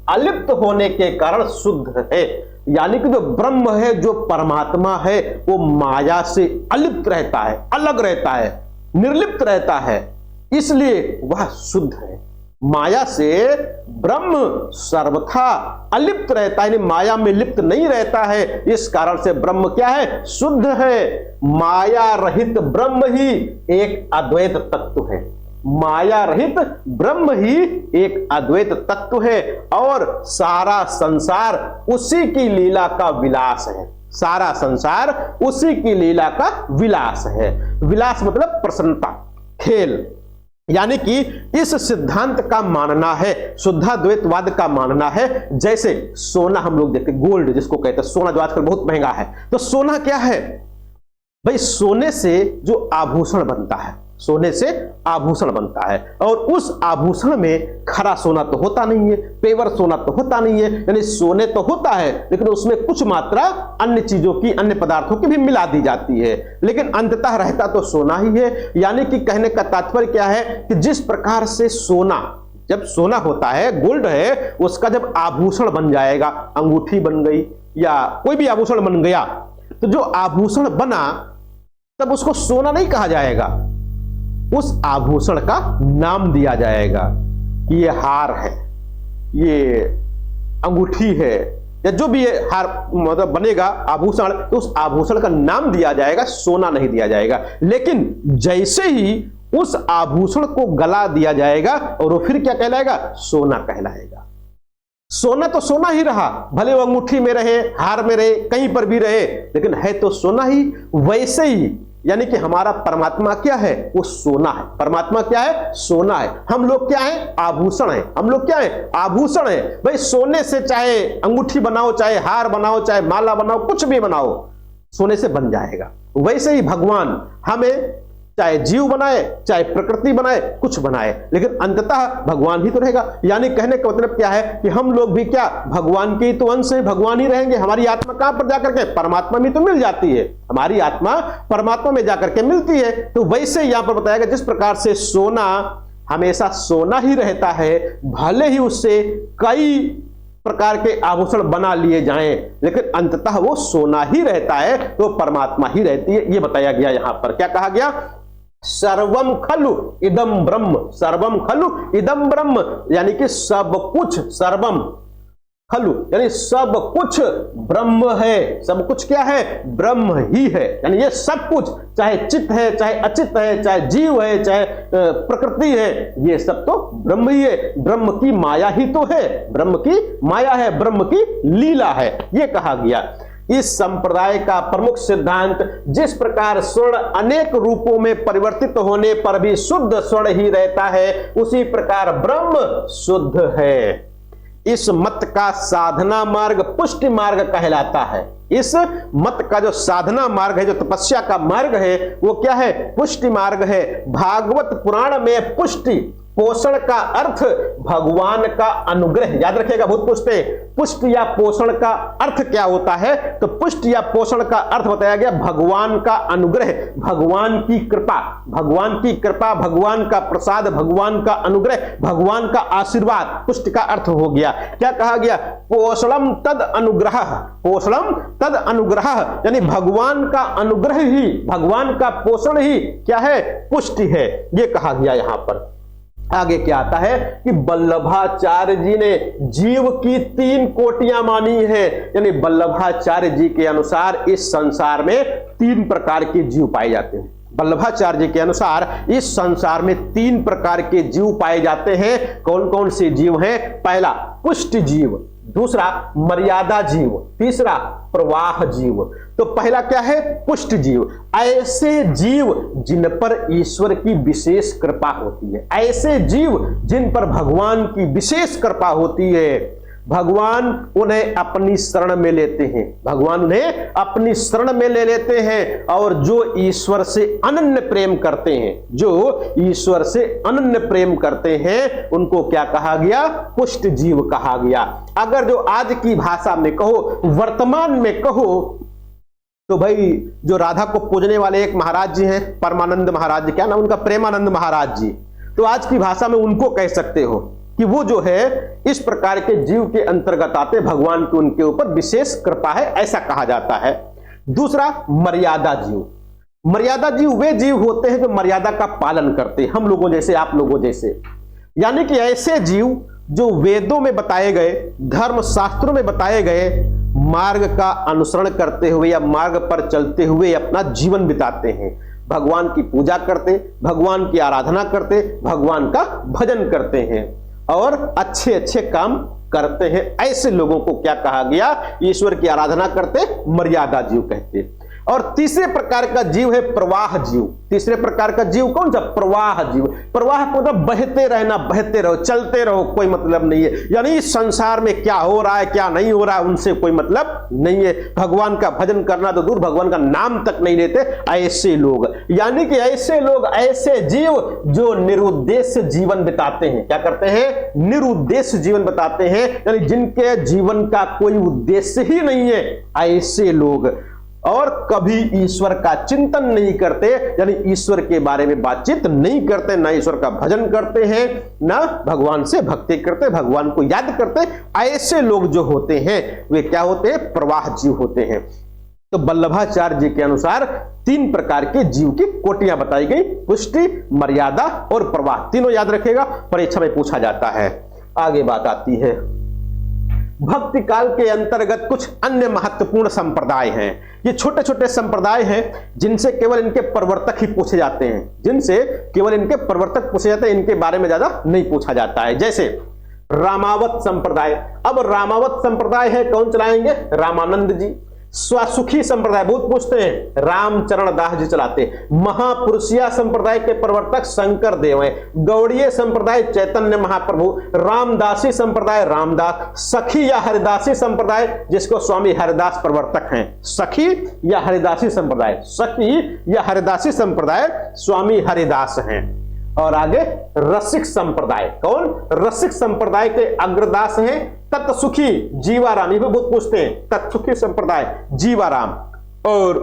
अलिप्त होने के कारण शुद्ध है, यानी कि जो ब्रह्म है, जो परमात्मा है, वो माया से अलिप्त रहता है, अलग रहता है, निर्लिप्त रहता है, इसलिए वह शुद्ध है। माया से ब्रह्म सर्वथा अलिप्त रहता है, यानी माया में लिप्त नहीं रहता है, इस कारण से ब्रह्म क्या है? शुद्ध है। माया रहित ब्रह्म ही एक अद्वैत तत्व है, माया रहित ब्रह्म ही एक अद्वैत तत्व है, और सारा संसार उसी की लीला का विलास है, सारा संसार उसी की लीला का विलास है। विलास मतलब प्रसन्नता, खेल, यानी कि इस सिद्धांत का मानना है, शुद्धाद्वैतवाद का मानना है, जैसे सोना हम लोग देखते, गोल्ड जिसको कहते हैं, सोना जो आजकल बहुत महंगा है। तो सोना क्या है भाई? सोने से जो आभूषण बनता है, सोने से आभूषण बनता है, और उस आभूषण में खरा सोना तो होता नहीं है, पेवर सोना तो होता नहीं है, यानी सोने तो होता है लेकिन उसमें कुछ मात्रा अन्य चीजों की, अन्य पदार्थों की भी मिला दी जाती है, लेकिन अंततः रहता तो सोना ही है। यानी कि कहने का तात्पर्य क्या है कि जिस प्रकार से सोना, जब सोना होता है, गोल्ड है, उसका जब आभूषण बन जाएगा, अंगूठी बन गई या कोई भी आभूषण बन गया, तो जो आभूषण बना तब उसको सोना नहीं कहा जाएगा, उस आभूषण का नाम दिया जाएगा कि ये हार है, ये अंगूठी है, या जो भी ये हार मतलब बनेगा आभूषण, तो उस आभूषण का नाम दिया जाएगा, सोना नहीं दिया जाएगा। लेकिन जैसे ही उस आभूषण को गला दिया जाएगा और वो फिर क्या कहलाएगा? सोना कहलाएगा। सोना तो सोना ही रहा, भले वो अंगूठी में रहे, हार में रहे, कहीं पर भी रहे, लेकिन है तो सोना ही। वैसे ही यानी कि हमारा परमात्मा क्या है? वो सोना है। परमात्मा क्या है? सोना है। हम लोग क्या है? आभूषण है। हम लोग क्या है? आभूषण है। भाई सोने से चाहे अंगूठी बनाओ, चाहे हार बनाओ, चाहे माला बनाओ, कुछ भी बनाओ, सोने से बन जाएगा। वैसे ही भगवान हमें चाहे जीव बनाए, चाहे प्रकृति बनाए, कुछ बनाए, लेकिन अंततः भगवान ही तो रहेगा। यानी कहने का मतलब क्या है कि हम लोग भी क्या भगवान के तो अंश हैं, भगवान ही रहेंगे। हमारी आत्मा कहां पर जाकर के? परमात्मा में तो मिल जाती है, हमारी आत्मा परमात्मा में जाकर के मिलती है। तो वैसे यहां पर बताया गया जिस प्रकार से सोना हमेशा सोना ही रहता है, भले ही उससे कई प्रकार के आभूषण बना लिए जाएं, लेकिन अंततः वो सोना ही रहता है, तो परमात्मा ही रहती है। ये बताया गया। यहां पर क्या कहा गया? सर्वम खलु इदम ब्रह्म, सर्वम खलु इदम ब्रह्म, यानी कि सब कुछ, सर्वम खलु यानी सब कुछ ब्रह्म है। सब कुछ क्या है? ब्रह्म ही है। यानी ये सब कुछ, चाहे चित्त है, चाहे अचित्त है, चाहे जीव है, चाहे प्रकृति है, ये सब तो ब्रह्म ही है। ब्रह्म की माया ही तो है, ब्रह्म की माया है, ब्रह्म की लीला है, ये कहा गया। इस संप्रदाय का प्रमुख सिद्धांत, जिस प्रकार स्वर्ण अनेक रूपों में परिवर्तित होने पर भी शुद्ध स्वर्ण ही रहता है, उसी प्रकार ब्रह्म शुद्ध है। इस मत का साधना मार्ग पुष्टि मार्ग कहलाता है। इस मत का जो साधना मार्ग है, जो तपस्या का मार्ग है, वो क्या है? पुष्टि मार्ग है। भागवत पुराण में पुष्टि पोषण का अर्थ भगवान का अनुग्रह, याद रखिएगा, बहुत पूछते हैं पुष्टि या पोषण का अर्थ क्या होता है, तो पुष्टि या पोषण का अर्थ बताया गया भगवान का अनुग्रह, भगवान की कृपा, भगवान की कृपा, भगवान का प्रसाद, भगवान का अनुग्रह, भगवान का आशीर्वाद, पुष्टि का अर्थ हो गया। क्या कहा गया? पोषणम तद अनुग्रह, पोषणम तद अनुग्रह, यानी भगवान का अनुग्रह ही, भगवान का पोषण ही क्या है? पुष्टि है, ये कहा गया यहां पर। आगे क्या आता है कि वल्लभाचार्य जी ने जीव की 3 कोटियां मानी है, यानी वल्लभाचार्य जी के अनुसार इस संसार में 3 प्रकार के जीव पाए जाते हैं। वल्लभाचार्य जी के अनुसार इस संसार में 3 प्रकार के जीव पाए जाते हैं। कौन कौन से जीव हैं? पहला पुष्ट जीव, दूसरा मर्यादा जीव, तीसरा प्रवाह जीव। तो पहला क्या है? पुष्ट जीव, ऐसे जीव जिन पर ईश्वर की विशेष कृपा होती है, ऐसे जीव जिन पर भगवान की विशेष कृपा होती है। भगवान उन्हें अपनी शरण में लेते हैं, भगवान उन्हें अपनी शरण में ले लेते हैं, और जो ईश्वर से अनन्य प्रेम करते हैं, जो ईश्वर से अनन्य प्रेम करते हैं, उनको क्या कहा गया? पुष्ट जीव कहा गया। अगर जो आज की भाषा में कहो, वर्तमान में कहो, तो भाई जो राधा को पूजने वाले एक महाराज जी हैं, परमानंद महाराज जी, क्या नाम उनका? प्रेमानंद महाराज जी। तो आज की भाषा में उनको कह सकते हो कि वो जो है इस प्रकार के जीव के अंतर्गत आते, भगवान की उनके ऊपर विशेष कृपा है, ऐसा कहा जाता है। दूसरा मर्यादा जीव, मर्यादा जीव वे जीव होते हैं जो मर्यादा का पालन करते हैं, हम लोगों जैसे, आप लोगों जैसे, यानी कि ऐसे जीव जो वेदों में बताए गए, धर्म शास्त्रों में बताए गए मार्ग का अनुसरण करते हुए या मार्ग पर चलते हुए अपना जीवन बिताते हैं, भगवान की पूजा करते, भगवान की आराधना करते, भगवान का भजन करते हैं और अच्छे अच्छे काम करते हैं। ऐसे लोगों को क्या कहा गया? ईश्वर की आराधना करते, मर्यादा जीव कहते। और तीसरे प्रकार का जीव है प्रवाह जीव। तीसरे प्रकार का जीव कौन सा? प्रवाह जीव। प्रवाह को मतलब बहते रहना, बहते रहो, चलते रहो, कोई मतलब नहीं है, यानी इस संसार में क्या हो रहा है क्या नहीं हो रहा है उनसे कोई मतलब नहीं है। भगवान का भजन करना तो दूर, भगवान का नाम तक नहीं लेते, ऐसे लोग, यानी कि ऐसे लोग, ऐसे जीव जो निरुद्देश्य जीवन बिताते हैं। क्या करते हैं? निरुद्देश्य जीवन बिताते हैं, यानी जिनके जीवन का कोई उद्देश्य ही नहीं है, ऐसे लोग। और कभी ईश्वर का चिंतन नहीं करते, यानी ईश्वर के बारे में बातचीत नहीं करते, ना ईश्वर का भजन करते हैं, ना भगवान से भक्ति करते, भगवान को याद करते। ऐसे लोग जो होते हैं वे क्या होते हैं? प्रवाह जीव होते हैं। तो वल्लभाचार्य जी के अनुसार 3 प्रकार के जीव की कोटियां बताई गई, पुष्टि, मर्यादा और प्रवाह। तीनों याद रखेगा, परीक्षा में पूछा जाता है। आगे बात आती है भक्ति काल के अंतर्गत कुछ अन्य महत्वपूर्ण संप्रदाय हैं। ये छोटे छोटे संप्रदाय हैं जिनसे केवल इनके प्रवर्तक ही पूछे जाते हैं, जिनसे केवल इनके प्रवर्तक पूछे जाते हैं, इनके बारे में ज्यादा नहीं पूछा जाता है। जैसे रामावत संप्रदाय। अब रामावत संप्रदाय है, कौन चलाएंगे? रामानंद जी। स्वसुखी संप्रदाय बहुत पूछते हैं, रामचरण दास जी चलाते। महापुरुषिया संप्रदाय के प्रवर्तक शंकर देव हैं। गौड़ीय संप्रदाय चैतन्य महाप्रभु। रामदासी संप्रदाय रामदास। सखी या हरिदासी संप्रदाय जिसको स्वामी हरिदास प्रवर्तक हैं। सखी या हरिदासी संप्रदाय, सखी या हरिदासी संप्रदाय स्वामी हरिदास हैं। और आगे रसिक संप्रदाय, कौन? रसिक संप्रदाय के अग्रदास हैं तत्सुखी जीवाराम। ये भी बहुत पूछते हैं, तत्सुखी संप्रदाय जीवाराम। और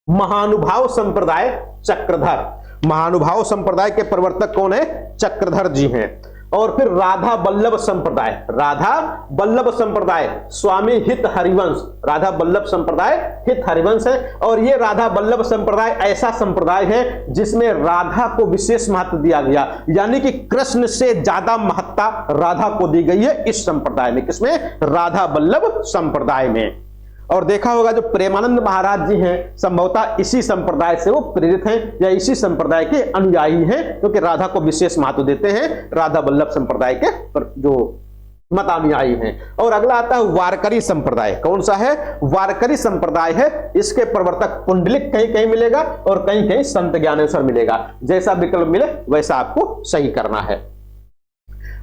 महानुभाव संप्रदाय चक्रधर। महानुभाव संप्रदाय के प्रवर्तक कौन है? चक्रधर जी हैं। और फिर राधा वल्लभ संप्रदाय। राधा वल्लभ संप्रदाय स्वामी हित हरिवंश। राधा वल्लभ संप्रदाय हित हरिवंश है। और ये राधा वल्लभ संप्रदाय ऐसा संप्रदाय है जिसमें राधा को विशेष महत्व दिया गया, यानी कि कृष्ण से ज्यादा महत्ता राधा को दी गई है इस संप्रदाय में। किसमें? राधा वल्लभ संप्रदाय में। और देखा होगा जो प्रेमानंद महाराज जी हैं संभवतः इसी संप्रदाय से वो प्रेरित हैं या इसी संप्रदाय के अनुयायी हैं, क्योंकि राधा को विशेष महत्व देते हैं। राधा वल्लभ संप्रदाय के जो मतानुयायी हैं। और अगला आता है वारकरी संप्रदाय। कौन सा है? वारकरी संप्रदाय है। इसके प्रवर्तक पुंडलिक कहीं कहीं मिलेगा और कहीं कहीं संत ज्ञानेश्वर मिलेगा। जैसा विकल्प मिले वैसा आपको सही करना है।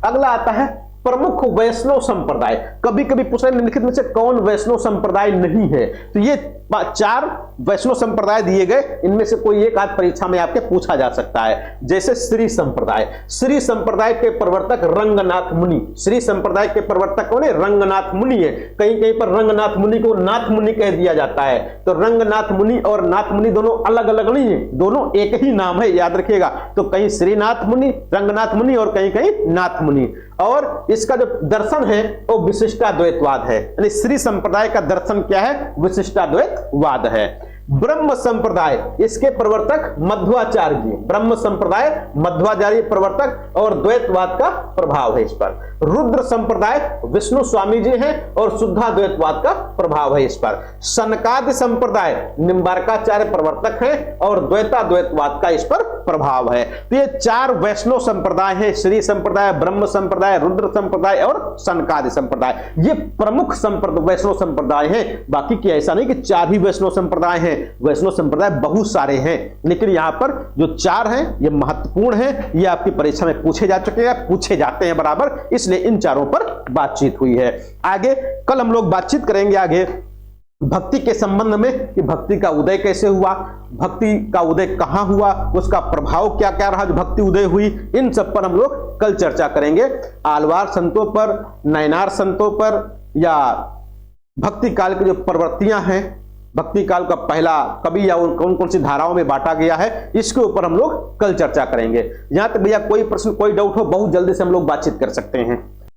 अगला आता है प्रमुख वैष्णव संप्रदाय। कभी कभी पूछा निम्नलिखित में से कौन वैष्णव संप्रदाय नहीं है? तो ये 4 वैष्णव संप्रदाय दिए गए, इनमें से कोई एक आज परीक्षा में आपके पूछा जा सकता है। जैसे श्री संप्रदाय। श्री संप्रदाय के प्रवर्तक रंगनाथ मुनि। श्री संप्रदाय के प्रवर्तक कौन है? रंगनाथ मुनि है। कहीं कहीं पर रंगनाथ मुनि को नाथ मुनि कह दिया जाता है। तो रंगनाथ मुनि और नाथ मुनि दोनों अलग अलग नहीं है, दोनों एक ही नाम है, याद रखिएगा। तो कहीं श्रीनाथ मुनि, रंगनाथ मुनि और कहीं कहीं नाथ मुनि। और इसका जो दर्शन है वो विशिष्टाद्वैतवाद है। यानी श्री संप्रदाय का दर्शन क्या है? विशिष्टाद्वैतवाद है। ब्रह्म संप्रदाय, इसके प्रवर्तक मध्वाचार्य जी। ब्रह्म संप्रदाय मध्वाचार्य प्रवर्तक और द्वैतवाद का प्रभाव है इस पर। रुद्र संप्रदाय विष्णु स्वामी जी हैं और शुद्धाद्वैतवाद का प्रभाव है इस पर। सनकादि संप्रदाय निम्बार्काचार्य प्रवर्तक हैं और द्वैताद्वैतवाद का इस पर प्रभाव है। तो ये 4 वैष्णव संप्रदाय हैं, श्री संप्रदाय, ब्रह्म संप्रदाय, रुद्र संप्रदाय और सनकादि संप्रदाय। ये प्रमुख वैष्णव संप्रदाय हैं। बाकी की ऐसा नहीं कि 4 ही वैष्णव संप्रदाय हैं, वैष्णव संप्रदाय बहुत सारे हैं, लेकिन यहां पर जो 4 हैं ये महत्वपूर्ण हैं। ये आपकी परीक्षा में पूछे जा चुके हैं, पूछे जाते हैं बराबर, इसलिए इन 4 पर बातचीत हुई है। आगे कल हम लोग बातचीत करेंगे आगे भक्ति के संबंध में कि भक्ति का उदय कैसे हुआ, भक्ति का उदय कहां हुआ, उसका प्रभाव क्या क्या रहा जो भक्ति उदय हुई। इन सब पर हम लोग कल चर्चा करेंगे। आलवार संतों पर, नयनार संतों पर, या भक्ति काल की जो प्रवृत्तियां हैं, भक्ति काल का पहला कवि या कौन कौन सी धाराओं में बांटा गया है, इसके ऊपर हम लोग कल चर्चा करेंगे। यहां तक भैया कोई प्रश्न, कोई डाउट हो, बहुत जल्दी से हम लोग बातचीत कर सकते हैं।